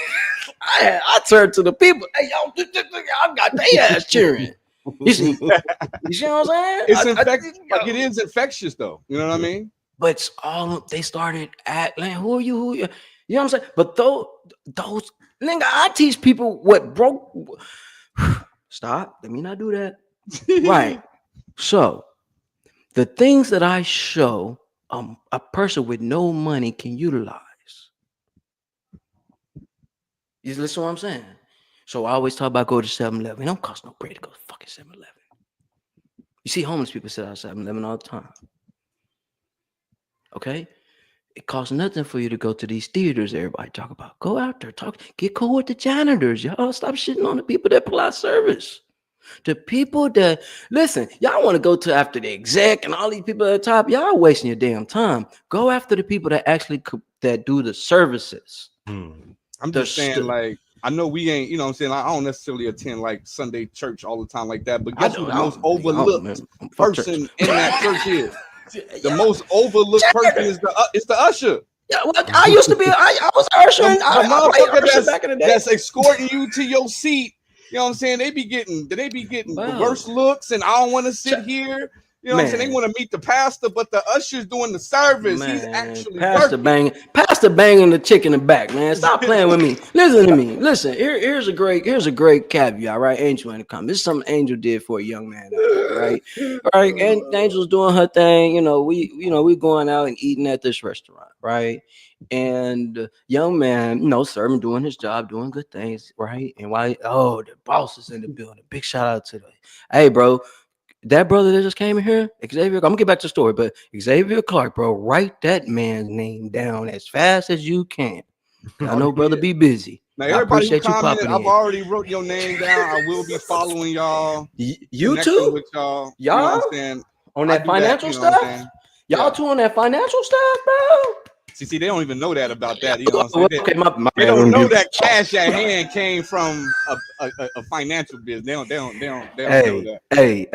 I turned to the people. Hey, y'all got their ass cheering. You see what I'm saying? It's infectious. Like it is infectious, though. You know what I mean? But it's all they started at. Like, who are you? Who are you? You know what I'm saying? But those nigga, I teach people what broke. Stop. Let me not do that. Right. So the things that I show a person with no money can utilize. You listen to what I'm saying? So I always talk about go to 7-Eleven. It don't cost no bread to go to fucking 7-Eleven. You see homeless people sit out 7-Eleven all the time. Okay? It costs nothing for you to go to these theaters everybody talk about. Go out there, get cool with the janitors. Y'all stop shitting on the people that provide service. The people that listen, y'all want to go to after the exec and all these people at the top. Y'all wasting your damn time. Go after the people that actually that do the services. I'm just saying, like, I know we ain't, you know what I'm saying? I don't necessarily attend like Sunday church all the time like that, but guess who the most overlooked person in that church is? The most overlooked person is the usher. Yeah, well, I used to be. I was ushering. I motherfucker back in the day. That's escorting you to your seat. You know what I'm saying? They be getting the worst looks, and I don't want to sit here. You know what I'm saying? They want to meet the pastor, but the usher's doing the service. He's actually pastor banging the chick in the back, man. Stop playing with me. Listen to me. Listen, here's a great caveat, right? Angel in the comments. This is something Angel did for a young man, right? All right, and Angel's doing her thing. We going out and eating at this restaurant, right? And young man, serving, doing his job, doing good things, right? And the boss is in the building. Big shout out to hey, bro. That brother that just came in here, Xavier, I'm gonna get back to the story, but Xavier Clark, bro, write that man's name down as fast as you can. I know, brother, be busy. Now, everybody who commented, I've already wrote your name down. I will be following y'all. YouTube with y'all. You know what I'm saying? On that financial stuff? Y'all too on that financial stuff, bro? See, they don't even know that about that. You know what I'm saying? Okay, they don't know that cash at hand came from a financial business. They don't know that. Hey,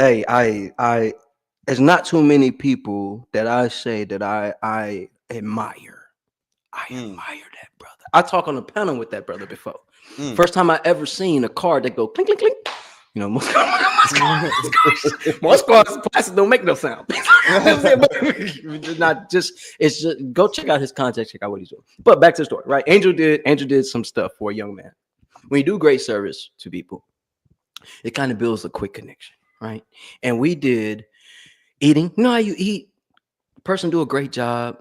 there's not too many people that I say that I admire. I admire that, I talk on the panel with that brother before. Mm. First time I ever seen a card that go clink clink clink. You know, most cards plastic don't make no sound. It's not just. It's just go check out his content, check out what he's doing. But back to the story, right? Angel did some stuff for a young man. When you do great service to people, it kind of builds a quick connection, right? And we did eating. You know how you eat? Person do a great job,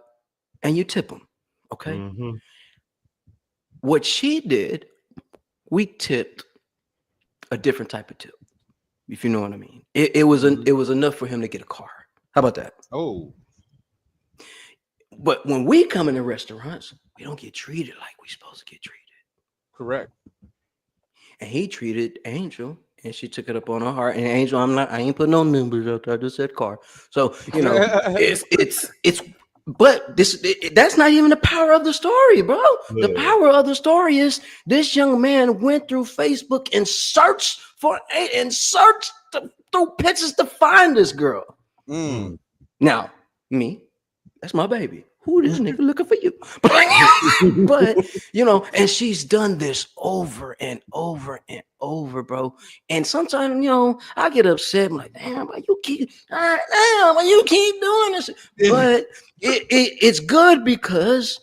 and you tip them. Okay. Mm-hmm. What she did, we tipped a different type of tip, if you know what I mean. It was enough for him to get a car. How about that? Oh, But when we come into restaurants, we don't get treated like we're supposed to get treated. correct. And he treated Angel, and she took it up on her heart. And Angel, I ain't put no numbers out there. I just said car. So it's. But that's not even the power of the story, bro. Yeah. The power of the story is this young man went through Facebook and searched through pictures to find this girl. Mm. Now, me, that's my baby. Who this nigga looking for you? But you know, and she's done this over and over and over, bro. And sometimes, you know, I get upset. I'm like, damn, why you keep doing this? But it's good because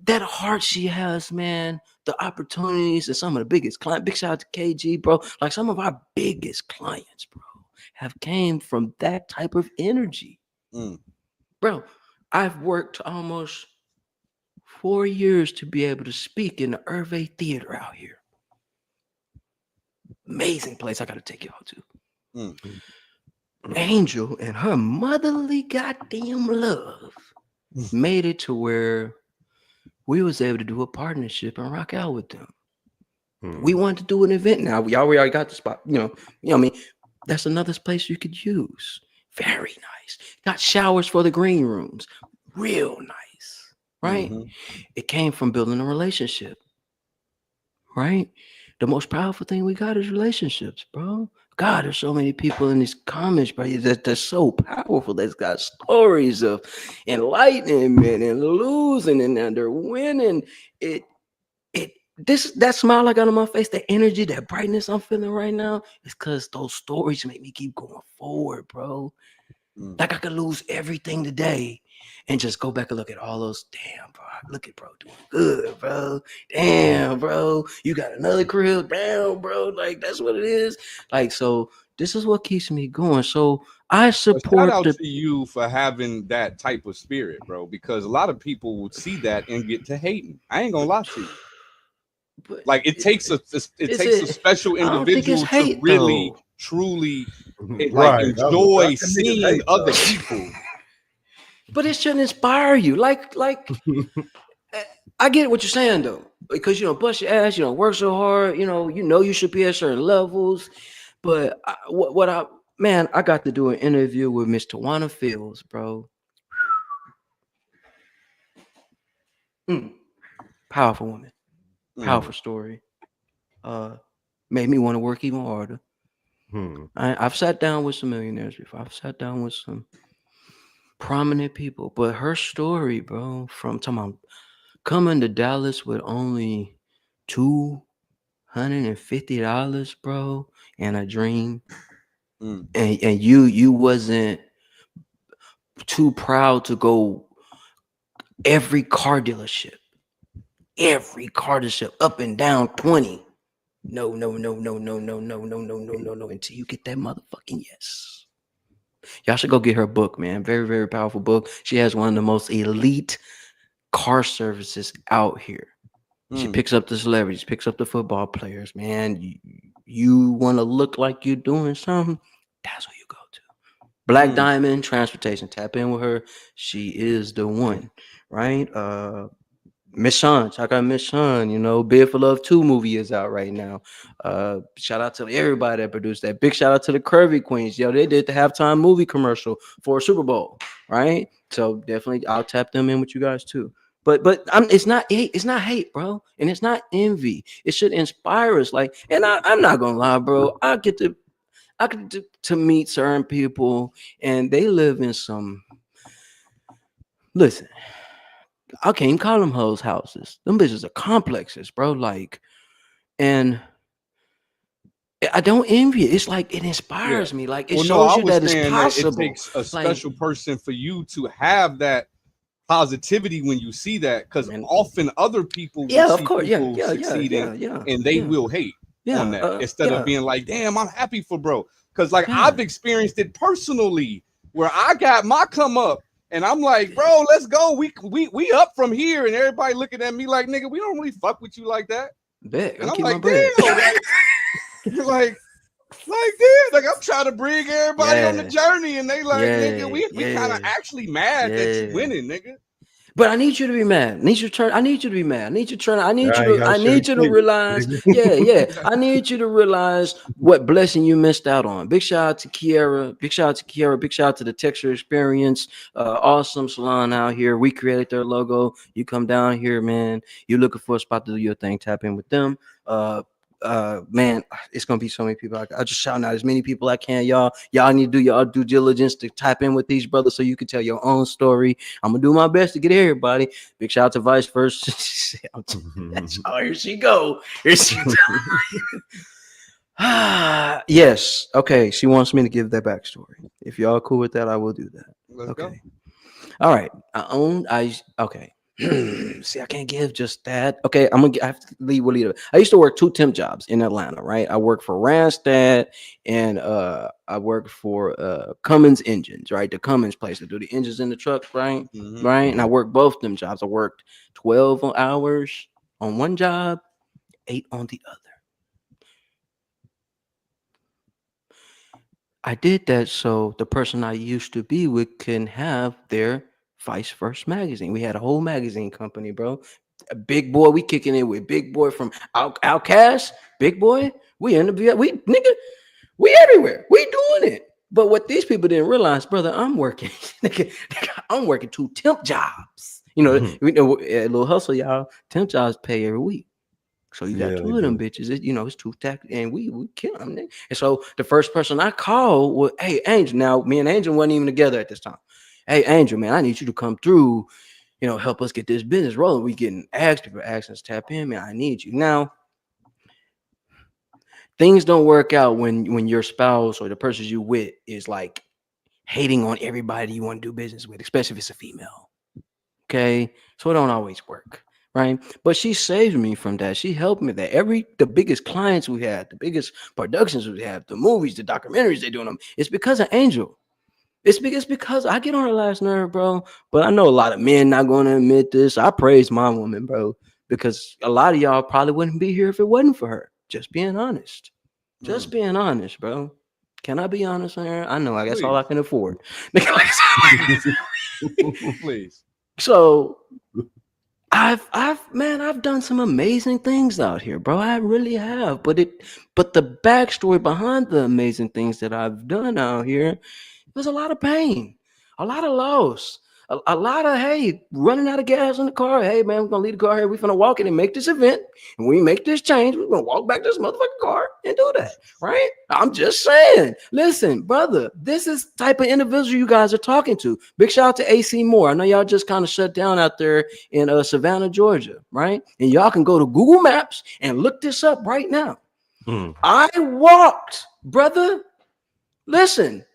that heart she has, man, the opportunities and some of the biggest clients. Big shout out to KG, bro. Like some of our biggest clients, bro, have came from that type of energy. Mm. Bro, I've worked almost 4 years to be able to speak in the Hervé Theater out here. Amazing place I got to take y'all to. Mm. Angel and her motherly goddamn love made it to where we was able to do a partnership and rock out with them. We wanted to do an event now. We already got the spot. You know what I mean? That's another place you could use. Very nice. Got showers for the green rooms. Real nice. Right? Mhm. It came from building a relationship. Right? The most powerful thing we got is relationships, bro. God, there's so many people in these comments, bro, that's so powerful. That's got stories of enlightenment and losing and then they're winning. That smile I got on my face, that energy, that brightness I'm feeling right now, is because those stories make me keep going forward, bro. Mm. Like I could lose everything today and just go back and look at all those. Damn, bro. Look at bro doing good, bro. Damn, bro. You got another crib. Damn, bro. Like that's what it is. Like, so this is what keeps me going. So I But shout support out the to you for having that type of spirit, bro, because a lot of people would see that and get to hating. I ain't gonna lie to you. but Like it takes a is special I don't think it's individual to hate really though. truly like Right. enjoy That nigga's seeing hate, other though. people. But it shouldn't inspire you. Like I get what you're saying though, because you know, bust your ass, you know, work so hard, you know you should be at certain levels. But I got to do an interview with Miss Tawana Fields, bro. Powerful woman, powerful story. Made me want to work even harder. I've sat down with some millionaires before. I've sat down with some prominent people, but her story, bro, from coming to Dallas with only $250, bro, and a dream, and you wasn't too proud to go every car dealership up and down 20. No, until you get that motherfucking yes. Y'all should go get her book, man. Very, very powerful book. She has one of the most elite car services out here. She picks up the celebrities, picks up the football players, man. You want to look like you're doing something, that's who you go to. Black Diamond Transportation. Tap in with her. She is the one, right? Miss Shawn, check out Miss Shawn. You know, Bid for Love 2 movie is out right now. Shout out to everybody that produced that. Big shout out to the Curvy Queens. Yo, they did the halftime movie commercial for Super Bowl, right? So definitely I'll tap them in with you guys too. But it's not hate, bro, and it's not envy. It should inspire us. Like, and I'm not gonna lie, bro. I get to meet certain people, and they live in some. Listen, I can't even call them hoes houses. Them bitches are complexes, bro. Like, and I don't envy it. It's like it Yeah. inspires me. Like it Well, no, shows I you was that it's saying that it possible. takes a Like, special person for you to have that positivity when you see that, because man, often other people will yeah, of see course, yeah, people yeah, yeah, succeeding yeah, yeah, and they yeah, will hate on yeah, that instead of yeah, being like, damn, I'm happy for bro. Because like yeah. I've experienced it personally where I got my come up and I'm like, bro, let's go. We up from here, and everybody looking at me like, nigga, we don't really fuck with you like that. Bet And I'll I'm keep my like, bread. damn, like this, like I'm trying to bring everybody on the Yeah, journey, and they like, nigga, yeah, we kind of yeah, actually mad that you yeah. winning, nigga. But I need you to be mad. I need you to turn. I need you to be mad. I need you to turn. I need you I ain't to. got I shit to need you to tell you, realize. nigga. Yeah, yeah. I need you to realize what blessing you missed out on. Big shout out to Kiara. Big shout out to Kiara. Big shout out to the Texture Experience. Awesome salon out here. We created their logo. You come down here, man. You looking for a spot to do your thing? Tap in with them. Man, it's gonna be so many people. I just shouting out as many people I can, y'all. Y'all need to do your due diligence to tap in with these brothers so you can tell your own story. I'm gonna do my best to get everybody. Big shout out to Vice first. That's oh, here she go. Here she yes. Okay. She wants me to give that backstory. If y'all cool with that, I will do that. Let's go. Okay. All right. Okay. See, I can't give just that. Okay, I have to leave with it. I used to work 2 temp jobs in Atlanta, right? I worked for Randstad and I worked for Cummins Engines, right? The Cummins place to do the engines in the trucks, right? Mm-hmm. Right. And I worked both them jobs. I worked 12 hours on one job, 8 on the other. I did that so the person I used to be with can have their Vice First magazine. We had a whole magazine company, bro. A big boy, we kicking in with big boy from Outcast, big boy. We in the we nigga, we everywhere. We doing it. But what these people didn't realize, brother, I'm working. nigga, I'm working 2 temp jobs. You know, we know a little hustle, y'all. Temp jobs pay every week. So you got Yeah, they 2 of them do. bitches. It's 2 tack, and we kill them. And so the first person I called was, hey, Angel. Now me and Angel wasn't even together at this time. Hey, Angel, man, I need you to come through. Help us get this business rolling. We getting asked, people asking us to tap in, man. I need you. Now things don't work out when your spouse or the person you with is like hating on everybody you want to do business with, especially if it's a female. Okay, so it don't always work, right? But she saved me from that. She helped me that the biggest clients we had, the biggest productions we have, the movies, the documentaries they're doing them. It's because of Angel. It's because I get on her last nerve, bro. But I know a lot of men not going to admit this. I praise my woman, bro, because a lot of y'all probably wouldn't be here if it wasn't for her. Just being honest. Just being honest, bro. Can I be honest on her? I know. I guess all Please, I can afford. please. So I've done some amazing things out here, bro. I really have. But the backstory behind the amazing things that I've done out here, there's a lot of pain, a lot of loss, a lot of hey, running out of gas in the car. Hey man, we're gonna leave the car here. We're gonna walk in and make this event. And when we make this change, we're gonna walk back to this motherfucking car and do that. Right? I'm just saying. Listen, brother, this is the type of individual you guys are talking to. Big shout out to AC Moore. I know y'all just kind of shut down out there in Savannah, Georgia, right? And y'all can go to Google Maps and look this up right now. I walked, brother. Listen,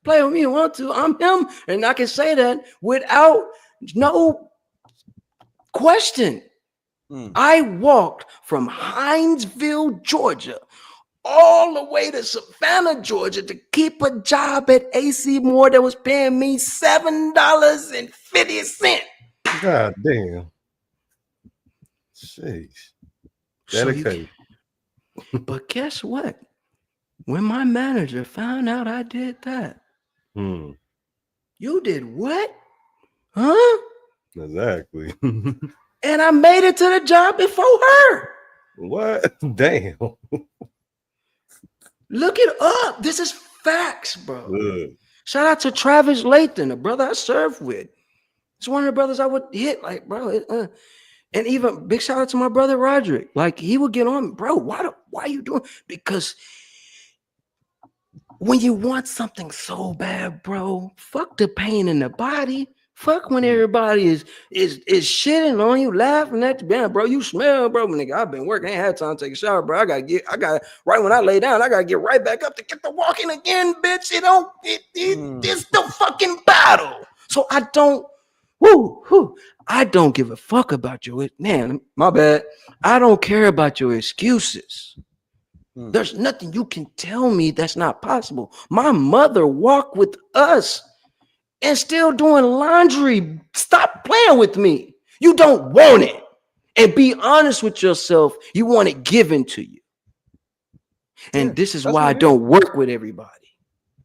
play with me if you want to. I'm him, and I can say that without no question. I walked from Hinesville, Georgia, all the way to Savannah, Georgia, to keep a job at AC Moore that was paying me $7.50. God damn. Jeez. Dedicated. But guess what? When my manager found out I did that, you did what? Huh? Exactly. And I made it to the job before her. What? Damn. Look it up. This is facts, bro. Good. Shout out to Travis Lathan, the brother I served with. It's one of the brothers I would hit, like, bro. And even big shout out to my brother Roderick. Like, he would get on, bro. Why are you doing? Because when you want something so bad, bro, fuck the pain in the body, Fuck when everybody is shitting on you, laughing at you, man, bro. You smell, bro. Nigga, I've been working, I ain't had time to take a shower, bro. I got right when I lay down, I gotta get right back up to get the walking again, bitch. It's the fucking battle. So I don't, I don't give a fuck about your man. My bad. I don't care about your excuses. There's nothing you can tell me that's not possible. My mother walked with us and still doing laundry. Stop playing with me. You don't want it. And be honest with yourself. You want it given to you. And this is why I don't work with everybody.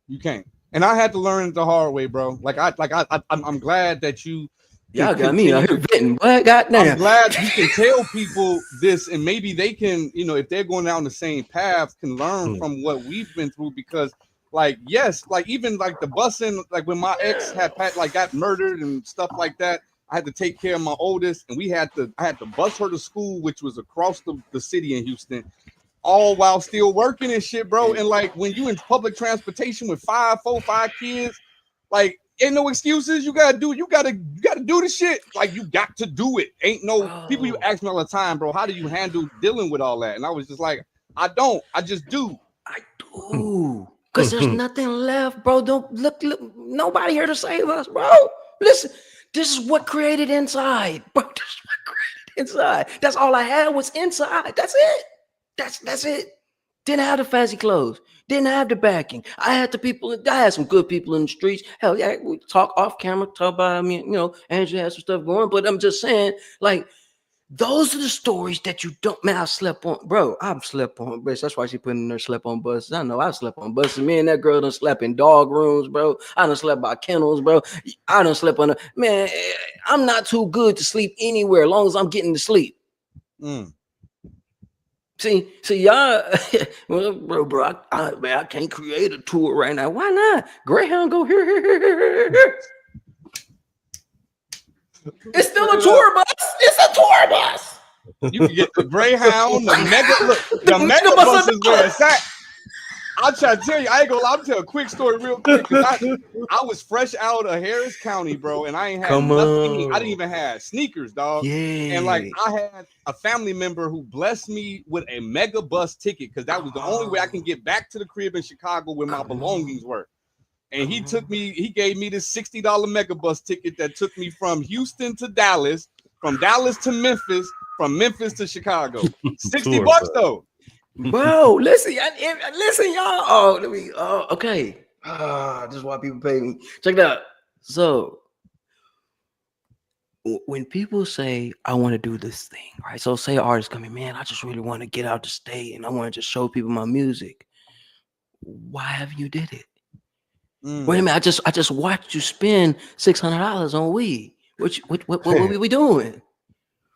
You can't. And I had to learn the hard way, bro. I'm glad that you. Y'all got me out here venting. What? Goddamn. I'm glad you can tell people this, and maybe they can, if they're going down the same path, can learn from what we've been through. Because, even the busing, when my ex got murdered and stuff like that, I had to take care of my oldest, and I had to bus her to school, which was across the city in Houston, all while still working and shit, bro. And when you in public transportation with 5 kids, ain't no excuses. You gotta do the shit. You got to do it. Ain't no people. You ask me all the time, bro, how do you handle dealing with all that? And I was just like, I just do. I do. Because there's nothing left, bro. Don't look, nobody here to save us, bro. Listen, this is what created inside, bro. This is what created inside. That's all I had was inside. That's it. That's it. Didn't have the fancy clothes. Didn't have the backing. I had some good people in the streets. Hell yeah, we talk off camera, talk about, Andrew had some stuff going, but I'm just saying, those are the stories that you don't, man, I slept on, bro. I've slept on, bitch. That's why she put in there slept on buses. I know I've slept on buses. Me and that girl done slept in dog rooms, bro. I done slept by kennels, bro. I done slept on man, I'm not too good to sleep anywhere as long as I'm getting to sleep. See, y'all, well, bro, I can't create a tour right now. Why not? Greyhound go here. It's still a tour bus. It's a tour bus. You can get the Greyhound, the mega bus is where it's at. I'll try to tell you, I ain't gonna lie, I'm tell a quick story real quick. I was fresh out of Harris County, bro, and I ain't had nothing. I didn't even have sneakers, dog. Yeah. And I had a family member who blessed me with a mega bus ticket because that was the only way I can get back to the crib in Chicago where my belongings were. And he gave me this $60 mega bus ticket that took me from Houston to Dallas, from Dallas to Memphis, from Memphis to Chicago. $60 though. Bro, listen, y'all. Okay. This is why people pay me. Check it out. So, when people say, I want to do this thing, right? So, say artists come in, man, I just really want to get out the state and I want to just show people my music. Why haven't you did it? Wait a minute, I just watched you spend $600 on weed. What were we doing?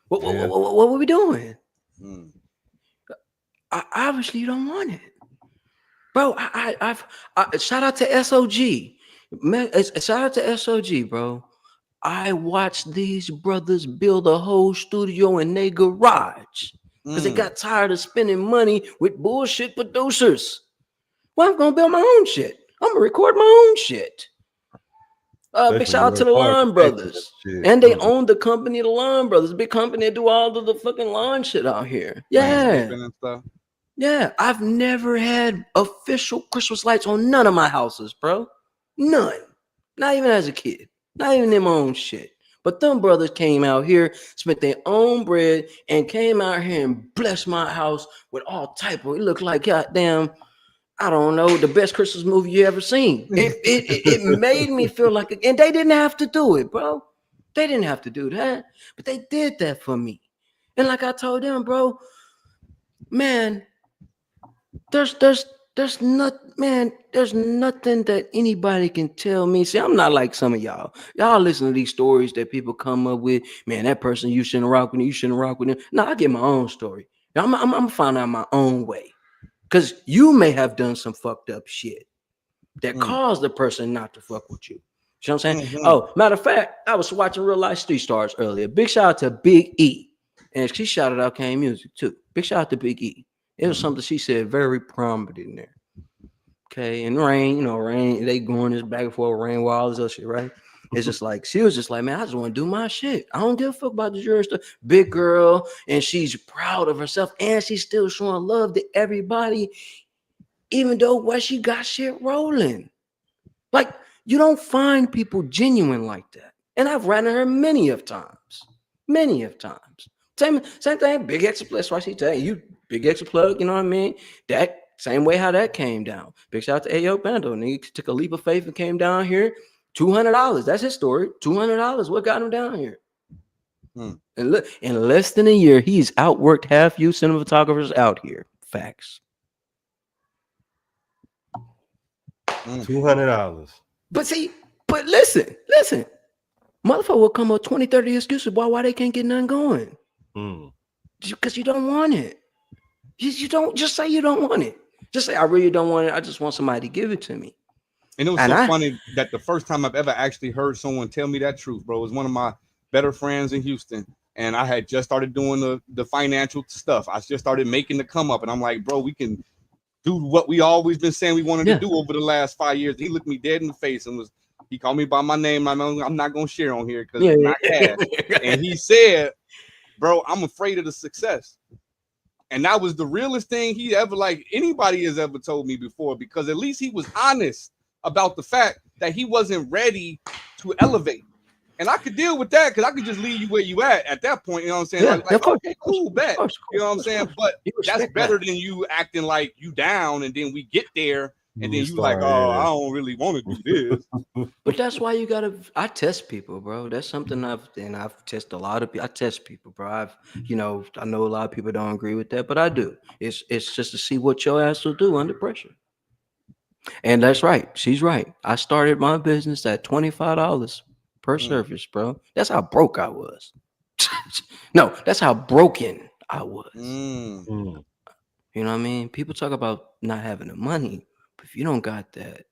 What were we doing? Obviously, you don't want it, bro. I've shout out to SOG, man. Shout out to SOG, bro. I watched these brothers build a whole studio in their garage because they got tired of spending money with bullshit producers. Well, I'm gonna build my own shit. I'm gonna record my own shit. Big shout out to the Lawn Brothers. And they own the company, the Lawn Brothers, big company that do all of the fucking lawn shit out here. Yeah. Yeah, I've never had official Christmas lights on none of my houses, bro. None. Not even as a kid. Not even in my own shit. But them brothers came out here, spent their own bread, and came out here and blessed my house with all type of, it looked like goddamn, I don't know, the best Christmas movie you ever seen. It made me feel like, and they didn't have to do it, bro. They didn't have to do that, but they did that for me. And like I told them, bro, man, there's nothing that anybody can tell me. See, I'm not like some of y'all. Y'all listen to these stories that people come up with. Man, that person, you shouldn't rock with him. You shouldn't rock with him. No, I get my own story. I'm gonna find out my own way. Because you may have done some fucked up shit that caused the person not to fuck with you. You know what I'm saying? Oh, matter of fact, I was watching Real Life Street Stars earlier. Big shout out to Big E. And she shouted out Kane Music too. Big shout out to Big E. It was something she said very prominent in there. Okay, and Rain, Rain, they going this back and forth, Rain, all this other shit, right? It's just like she was just like, man, I just want to do my shit. I don't give a fuck about the jury stuff. Big girl, and she's proud of herself, and she's still showing love to everybody, even though what she got shit rolling. Like, you don't find people genuine like that. And I've ran her many of times. Many of times. Same thing, Big X. That's why she tell you, Big X plug, you know what I mean? That same way how that came down. Big shout out to Ayo Bando. And he took a leap of faith and came down here. $200. That's his story. $200. What got him down here? And look, in less than a year, he's outworked half you cinematographers out here. Facts. $200. But listen. Motherfucker will come up 20, 30 excuses why they can't get nothing going. Because you don't want it. You don't just say you don't want it. Just say I really don't want it. I just want somebody to give it to me. And it was funny that the first time I've ever actually heard someone tell me that truth, bro, was one of my better friends in Houston. And I had just started doing the financial stuff. I just started making the come up. And I'm like, bro, we can do what we always been saying we wanted to do over the last 5 years. He looked me dead in the face and he called me by my name. I'm not going to share on here because it's not cash. And he said, bro, I'm afraid of the success. And that was the realest thing he ever, like anybody has ever told me before, because at least he was honest about the fact that he wasn't ready to elevate. And I could deal with that because I could just leave you where you at that point. You know what I'm saying? Like okay, cool, bet. You know what I'm saying? But that's better than you acting like you down and then we get there and then you like, oh, I don't really want to do this. But that's why you gotta. I test people, bro. That's something I've tested a lot of people. I test people, bro. I know a lot of people don't agree with that, but I do. It's just to see what your ass will do under pressure. And that's right. She's right. I started my business at $25 per service, bro. That's how broke I was. No, that's how broken I was. You know what I mean? People talk about not having the money, but if you don't got that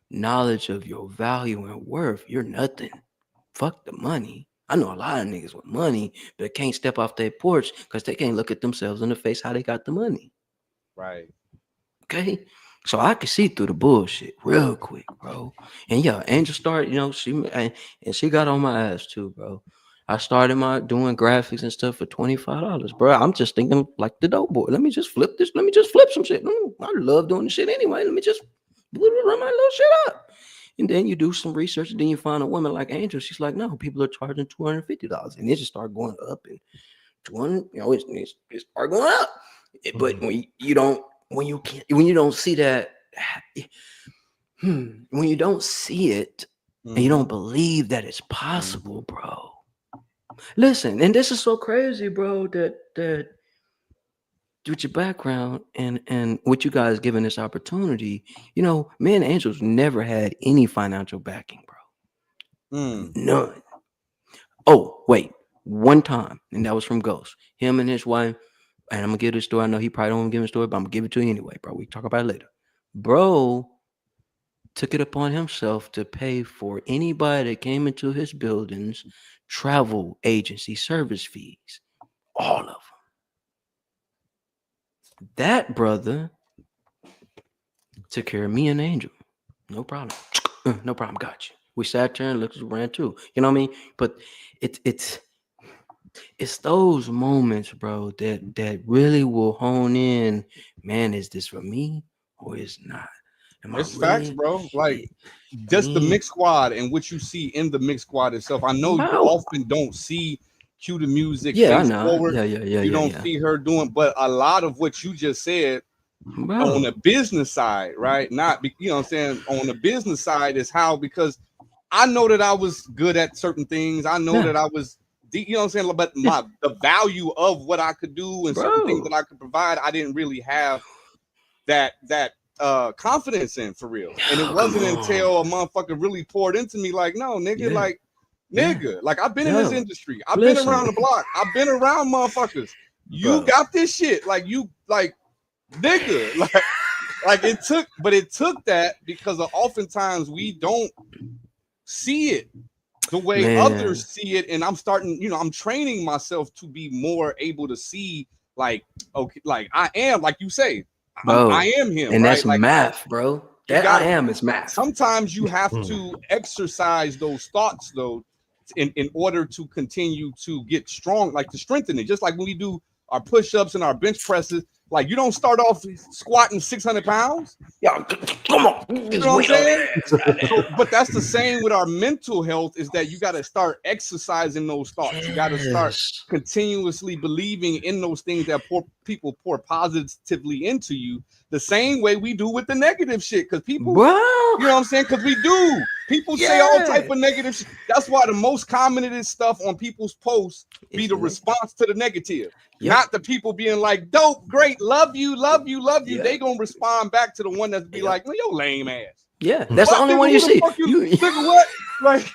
knowledge of your value and worth, you're nothing. Fuck the money. I know a lot of niggas with money, but can't step off their porch because they can't look at themselves in the face how they got the money. Right. Okay. So I could see through the bullshit real quick, bro. And yeah, Angel started, she got on my ass too, bro. I started doing graphics and stuff for $25, bro. I'm just thinking like the dope boy. Let me just flip this. Let me just flip some shit. I love doing the shit anyway. Let me just run my little shit up. And then you do some research, and then you find a woman like Angel. She's like, no, people are charging $250, and it just start going up and 200. It start going up. But when you don't see that, when you don't see it, and you don't believe that it's possible, bro. Listen, and this is so crazy, bro, that with your background and with you guys giving this opportunity, me and Angels never had any financial backing, bro. None. Oh, wait, one time, and that was from Ghost. Him and his wife, and I'm gonna give this story. I know he probably don't want to give a story, but I'm gonna give it to you anyway, bro. We talk about it later. Bro took it upon himself to pay for anybody that came into his buildings, travel agency service fees, all of them. That brother took care of me and Angel. No problem. No problem. Got you. We sat there and looked around too. You know what I mean? But it's those moments, bro, that really will hone in. Man, is this for me or is not? It's facts, bro. Like just the Mix Squad and what you see in the Mix Squad itself. I know you often don't see Cue the Music face forward. You don't see her doing, but a lot of what you just said on the business side, right? Not, you know what I'm saying, on the business side is how, because I know that I was good at certain things. I know that I was, you know what I'm saying, but the value of what I could do and certain things that I could provide, I didn't really have that confidence in, for real. And it wasn't until a motherfucker really poured into me like, no, nigga, like I've been in this industry. I've been around the block. I've been around motherfuckers. You got this shit. Like, you, like, nigga, like it took that because oftentimes we don't see it the way others see it. And I'm starting, I'm training myself to be more able to see, like, okay, like I am, like you say, I am him. And right? that's like, math, bro. That I am is math. Sometimes you have to exercise those thoughts though, in order to continue to get strong, like to strengthen it. Just like when we do our push-ups and our bench presses, like you don't start off squatting 600 pounds. Yeah, come on. You know what I'm saying? But that's the same with our mental health, is that you got to start exercising those thoughts. You got to start continuously believing in those things that people pour positively into you, the same way we do with the negative shit. Because people, you know what I'm saying? Because we do. People say all type of negative shit. That's why the most commented stuff on people's posts be the response to the negative. Not the people being like, dope, great, love you, love you, love you. They gonna respond back to the one that's be like, well, yo, lame ass. Yeah, that's the only one you see. You what? Like,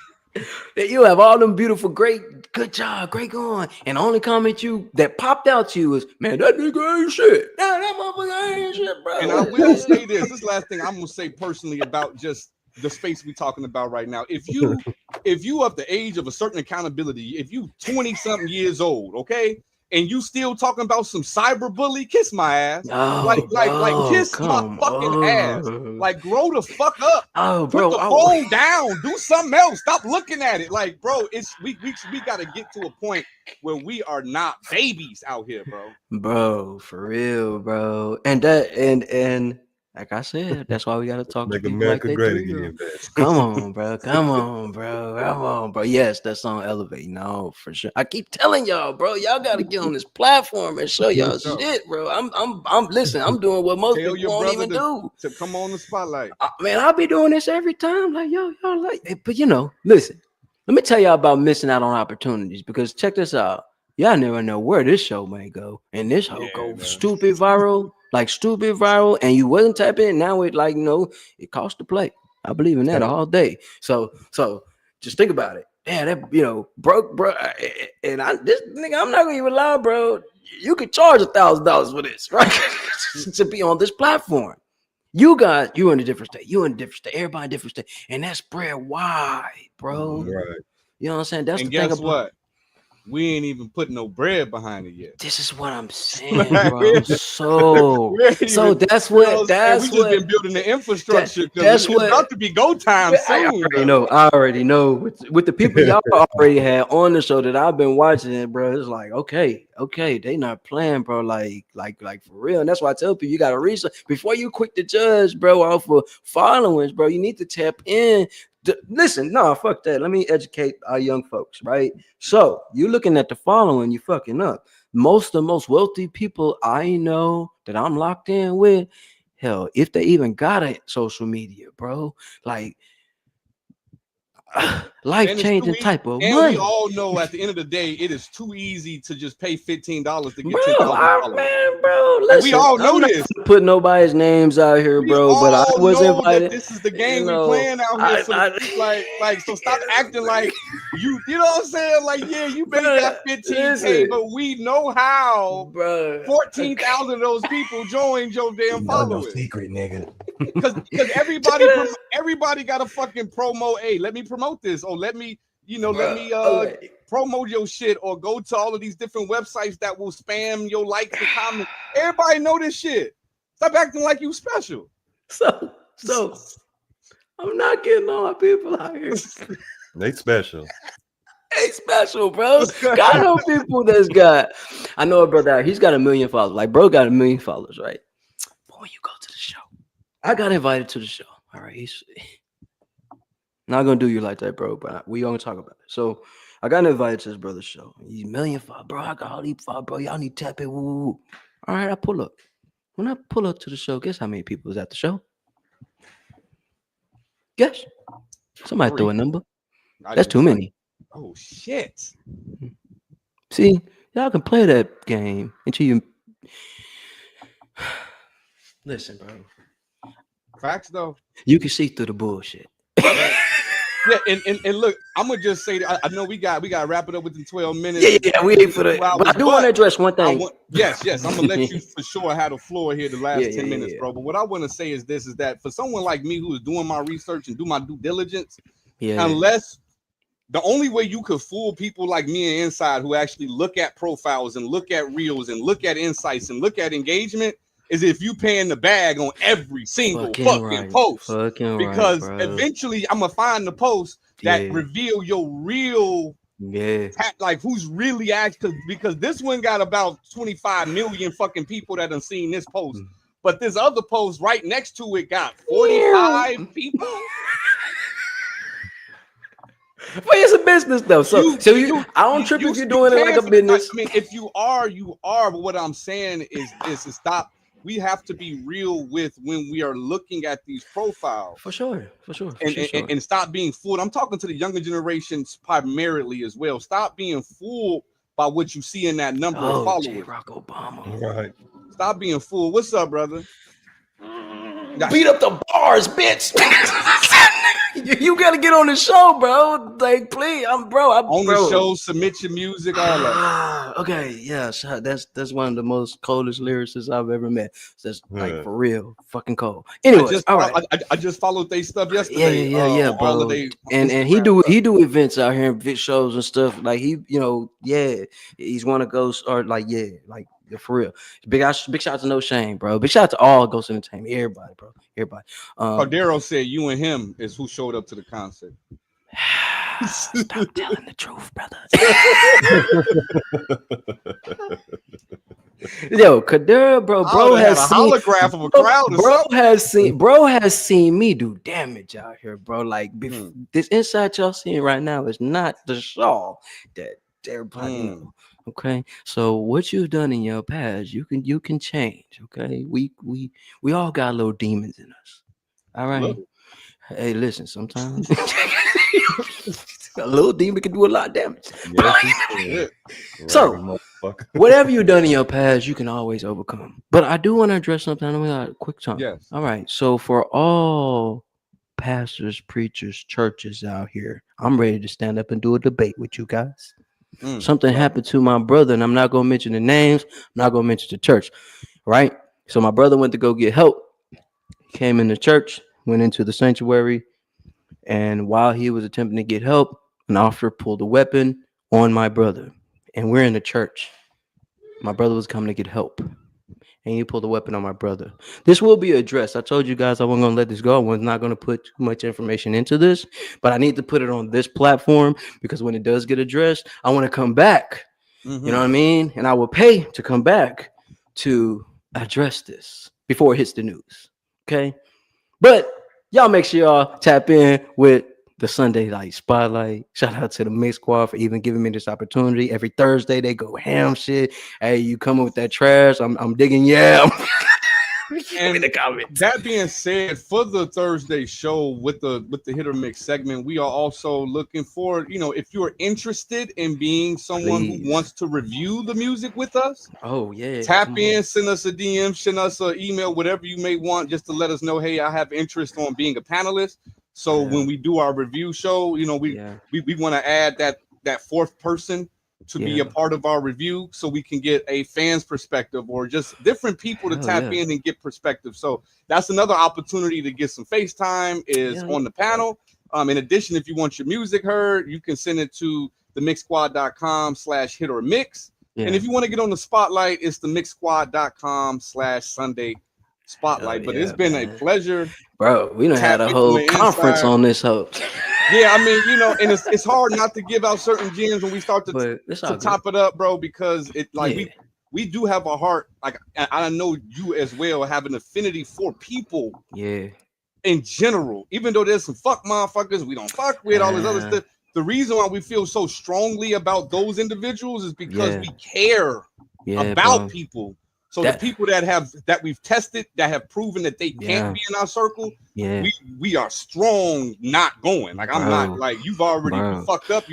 you have all them beautiful, great, good job, great going. And the only comment that popped out to you is, man, that nigga ain't shit. Nah, that motherfucker ain't shit, bro. And I will say this. This last thing I'm gonna say personally about just the space we talking about right now. If you up the age of a certain accountability, if you 20-something years old, okay, and you still talking about some cyberbully, kiss my ass. Like kiss my fucking ass. Like, grow the fuck up. Oh, bro. Put the phone down. Do something else. Stop looking at it. Like, bro, we gotta get to a point where we are not babies out here, bro. Bro, for real, bro. And like I said, that's why we gotta talk to people America like great that. again, Come on, bro. Come on, bro. Come on, bro. Yes, that song Elevate. No, for sure. I keep telling y'all, bro. Y'all gotta get on this platform and show y'all shit, bro. I'm listen. I'm doing what most people won't even do. To come on the spotlight. Man, I'll be doing this every time. Like, y'all like, but listen. Let me tell y'all about missing out on opportunities, because check this out. Y'all never know where this show may go, and this show go stupid viral. Like stupid viral, and you wasn't tapping in. Now it it costs to play. I believe in that all day. So just think about it. Yeah, that broke, bro. And this nigga, I'm not gonna even lie, bro. You could charge $1,000 for this, right? To be on this platform. You in a different state. You in a different state. Everybody in a different state, and that spread wide, bro. Right. You know what I'm saying? That's and the thing guess about what? We ain't even putting no bread behind it yet. This is what I'm saying, bro. So that's what we just been building the infrastructure. That's it's about to be go time soon. I already know. With the people y'all already had on the show that I've been watching it, bro. It's like, okay, they not playing, bro. Like for real. And that's why I tell people, you gotta research before you quick to judge, bro, off of followings, bro. You need to tap in. Listen, no, fuck that. Let me educate our young folks, right? So you're looking at the following, you fucking up. Most wealthy people I know that I'm locked in with, hell, if they even got a social media, bro, like life-changing type of and money. We all know at the end of the day, it is too easy to just pay $15 to get 10,000. Man, bro, listen, we all know this. Put nobody's names out here, bro. But I was invited. This is the game we playing out here. So stop acting like you know what I'm saying? Like, yeah, you made that 15K, but we know how, bro. 14,000 of those people joined your damn followers. No secret, nigga. Because everybody got a fucking promo. Hey, let me promote this, or let me promote your shit, or go to all of these different websites that will spam your likes and comments. Everybody know this shit. Stop acting like you special. So I'm not getting all my people out here. They special. They special, bro. Got no people that's got. I know a brother. He's got 1 million followers. Like, bro, got 1 million followers, right? But when you go to the show, I got invited to the show. All right, he's not gonna do you like that, bro. But we gonna talk about it. So I got invited to his brother's show. He's 1 million followers, bro. I got all these followers, bro. Y'all need to tap in. Woo. All right, I pull up. When I pull up to the show, guess how many people was at the show? Guess. Somebody throw a number. That's too many. Oh shit. See, y'all can play that game until you listen, bro. Facts though. You can see through the bullshit. Yeah, and look, I'm gonna just say that I know we got to wrap it up within 12 minutes. Yeah, we ain't for that. But I do want to address one thing. Yes, I'm gonna let you for sure have the floor here the last 10 minutes, bro. But what I want to say is this: is that for someone like me who is doing my research and do my due diligence, unless the only way you could fool people like me and Inside who actually look at profiles and look at reels and look at insights and look at engagement is if you paying the bag on every single fucking post. Because eventually I'm gonna find the post that reveal your real like who's really active, because this one got about 25 million fucking people that done seen this post. But this other post right next to it got 45 people. But it's a business though. So I don't trip if you're doing it like a business. I mean, if you are, you are. But what I'm saying is to stop. We have to be real with when we are looking at these profiles. For sure. And stop being fooled. I'm talking to the younger generations primarily as well. Stop being fooled by what you see in that number of followers. Barack Obama. Right. Stop being fooled. What's up, brother? Beat up the bars, bitch. You gotta get on the show, bro. Like, please, on the show. Submit your music, all that. Okay, yeah, that's one of the most coldest lyricists I've ever met. That's like for real, fucking cold. Anyways, all right. I just followed their stuff yesterday. Yeah, bro. And he do events out here, event shows and stuff. Like he's one of Ghost or like for real. Big shout out to No Shame, bro. Big shout out to all Ghost Entertainment. Everybody, bro. Everybody. Cordero said you and him is who showed up to the concert. Stop telling the truth, brother. Yo, Cordero, bro has a seen holograph of a crowd. Bro has seen me do damage out here, bro. Like this inside y'all seeing right now is not the show that everybody know. Okay, so what you've done in your past, you can change. Okay, we all got little demons in us. All right. Hey, listen, sometimes a little demon can do a lot of damage. So whatever you've done in your past, you can always overcome. But I do want to address something. I know we got a quick time. Yes. All right. So for all pastors, preachers, churches out here, I'm ready to stand up and do a debate with you guys. Something happened to my brother, and I'm not going to mention the names. I'm not going to mention the church, right? So my brother went to go get help. He came in the church, went into the sanctuary, and while he was attempting to get help, an officer pulled a weapon on my brother, and we're in the church. My brother was coming to get help, and he pulled a weapon on my brother. This will be addressed. I told you guys I wasn't going to let this go. I was not going to put too much information into this, but I need to put it on this platform because when it does get addressed, I want to come back. You know what I mean? And I will pay to come back to address this before it hits the news. Okay? But y'all make sure y'all tap in with the Sunday Light Spotlight. Shout out to the Mix Squad for even giving me this opportunity. Every Thursday they go ham shit. Hey, you coming with that trash? I'm digging. Yeah. And in the comments. That being said, for the Thursday show with the Hit or Mix segment, we are also looking for, if you're interested in being someone who wants to review the music with us. Oh yeah. Tap in, send us a DM, send us an email, whatever you may want, just to let us know, hey, I have interest on being a panelist. So when we do our review show, we want to add that fourth person to be a part of our review, so we can get a fan's perspective or just different people to tap in and get perspective. So that's another opportunity to get some FaceTime is on the panel. In addition, if you want your music heard, you can send it to the mixsquad.com/hit or mix. And if you want to get on the spotlight, it's the mixsquad.com/Sunday Spotlight. But it's been a pleasher, bro. We done had a whole conference on this hoe. Yeah, I mean, and it's hard not to give out certain gems when we start to top it up, bro, because it we do have a heart. Like I know you as well have an affinity for people. Yeah. In general, even though there's some fuck motherfuckers we don't fuck with, all this other stuff. The reason why we feel so strongly about those individuals is because we care about people. So the people that we've tested, that have proven that they can't be in our circle, we are strong not going. Like I'm not like you've already you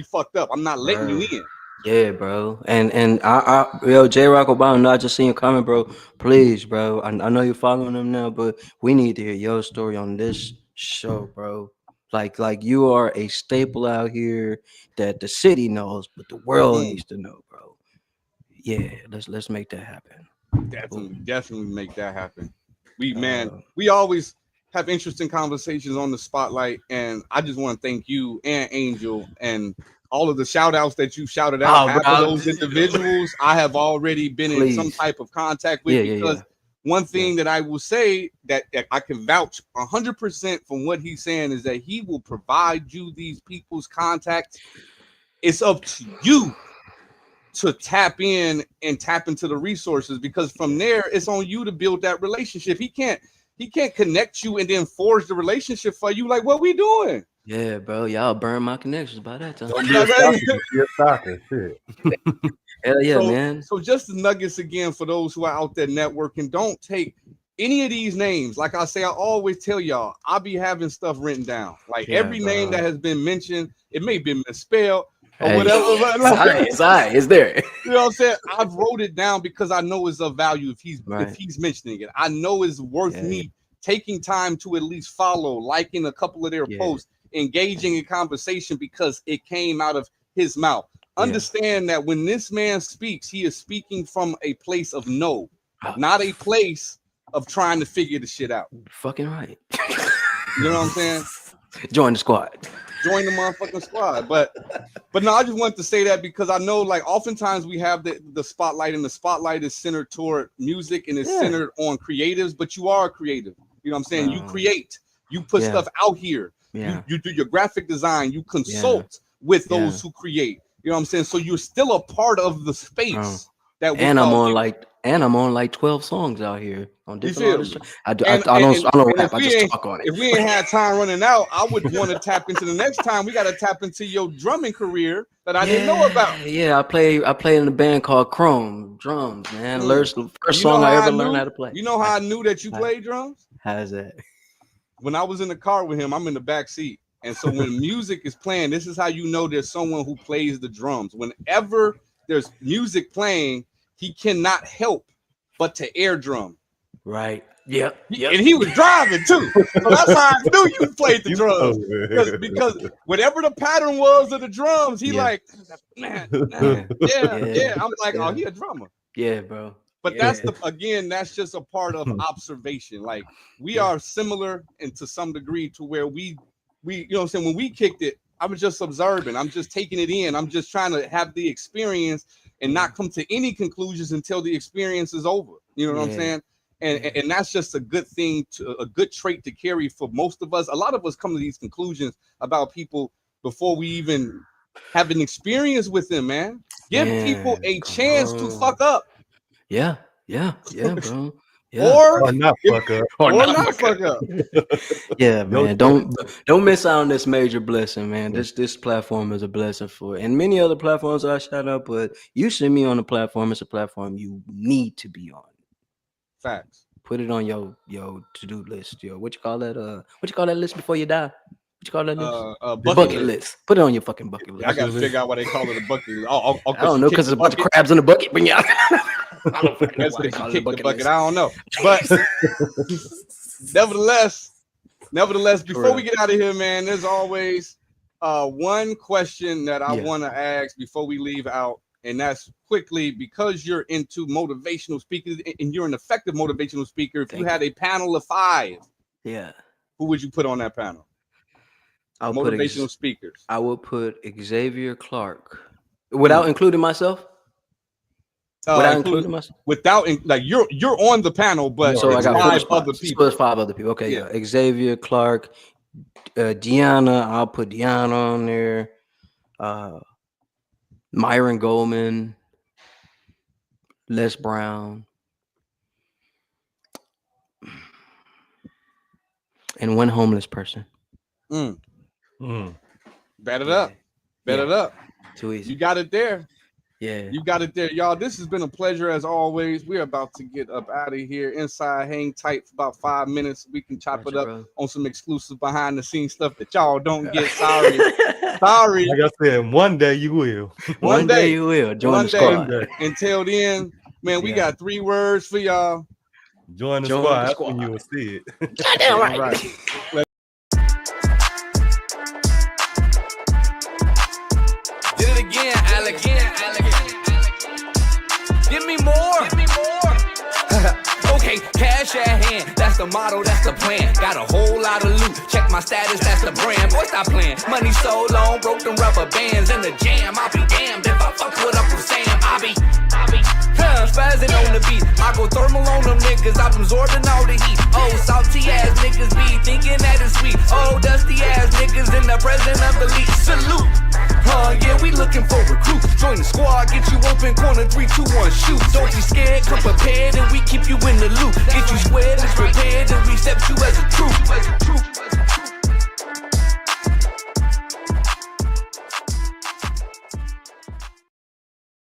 fucked up. I'm not letting you in. Yeah, bro. And J-Rock Obama, not just seeing your comment, bro. Please, bro. I know you're following them now, but we need to hear your story on this show, bro. Like you are a staple out here that the city knows, but the world needs to know, bro. Yeah, let's make that happen. Definitely make that happen. We always have interesting conversations on the spotlight, and I just want to thank you and Angel and all of the shout outs that you shouted out. Half of those individuals I have already been in some type of contact with because one thing that I will say that I can vouch 100% from what he's saying is that he will provide you these people's contacts. It's up to you to tap in and tap into the resources, because from there it's on you to build that relationship. He can't connect you and then forge the relationship for you. Like, what we doing? Yeah, bro. Y'all burn my connections by that time. Don't be a stalker. Be a stalker. Shit. Hell yeah, man. So just the nuggets again for those who are out there networking. Don't take any of these names. Like I say, I always tell y'all, I'll be having stuff written down. Like every name that has been mentioned, it may be misspelled or whatever. But like, it's there. You know what I'm saying? I've wrote it down because I know it's of value if he's mentioning it. I know it's worth me taking time to at least follow, liking a couple of their posts, engaging in conversation because it came out of his mouth. Understand that when this man speaks, he is speaking from a place of not a place of trying to figure the shit out. Fucking right. You know what I'm saying? Join the squad. Join the motherfucking squad. But no, I just wanted to say that because I know, like, oftentimes we have the spotlight, and the spotlight is centered toward music and it's centered on creatives, but you are a creative. You know what I'm saying? You create, you put stuff out here. You do your graphic design, you consult with those who create. You know what I'm saying? So you're still a part of the space that we I'm on like 12 songs out here on different artists. I don't rap, I just talk on it. If we ain't had time running out, I would want to tap into the next time. We got to tap into your drumming career that I didn't know about. Yeah, I play in a band called Chrome Drums, man. First song I ever learned how to play. You know how I knew that you played drums? How's that? When I was in the car with him, I'm in the back seat. And so when music is playing, this is how you know there's someone who plays the drums. Whenever there's music playing, he cannot help but to air drum. Right. Yep. And he was driving too. So that's how I knew you played the drums. Because whatever the pattern was of the drums, he like, man. I'm like, oh, he a drummer. Yeah, bro. But that's that's just a part of observation. Like, we are similar and to some degree to where we you know what I'm saying, when we kicked it, I was just observing. I'm just taking it in. I'm just trying to have the experience and not come to any conclusions until the experience is over. You know what I'm saying? And that's just a good thing, a good trait to carry for most of us. A lot of us come to these conclusions about people before we even have an experience with them, man. Give people a chance to fuck up. Yeah, bro. Yeah. Or not fuck up. Or not fuck up. Yeah, man. Don't miss out on this major blessing, man. This platform is a blessing and many other platforms I shout out, but you send me on a platform, it's a platform you need to be on. Facts. Put it on your to-do list. What you call that? What you call that list before you die? What you call that list? Bucket list. Put it on your fucking bucket list. I gotta figure out why they call it a bucket list. I don't know, because there's a bunch of crabs in the bucket. But yeah, I don't know why they call it a bucket. I don't know. But nevertheless, before we get out of here, man, there's always one question that I want to ask before we leave out, and that's quickly, because you're into motivational speakers and you're an effective motivational speaker. If you had a panel of 5, who would you put on that panel? Motivational speakers. I would put Xavier Clark without including myself. Without including myself. You're on the panel, but so I got 5 other people. So there's 5 other people. Okay, yeah. Xavier Clark, Deanna. I'll put Deanna on there. Myron Goldman, Les Brown, and one homeless person. Bet it up. Bet it up. Too easy. You got it there. Yeah. You got it there. Y'all, this has been a pleasure as always. We're about to get up out of here. Inside, hang tight for about 5 minutes. We can chop it up on some exclusive behind the scenes stuff that y'all don't get. Sorry. Like I said, one day you will. One day you will. Join the squad. Until then, man, we got 3 words for y'all. Join the squad. That's when you will see it. Goddamn right. Did it again, Alex. Give me more. Okay, cash at hand. That's the motto, that's the plan. Got a whole lot of loot. Check my status, that's the brand. Boy, stop playing. Money so long, broke them rubber bands in the jam. I'll be damned if I fuck with Uncle Sam. I be spazzing on the beat. I go thermal on them niggas. niggas, I'm absorbing all the heat. Oh, salty ass niggas be thinking that it's sweet. Oh, dusty ass niggas in the presence of the lead. Salute. Yeah, we looking for recruits. Join the squad, get you open, corner 3, 2, 1, shoot. Don't be scared, come prepared, and we keep you in the loop. Get you squared and prepared, and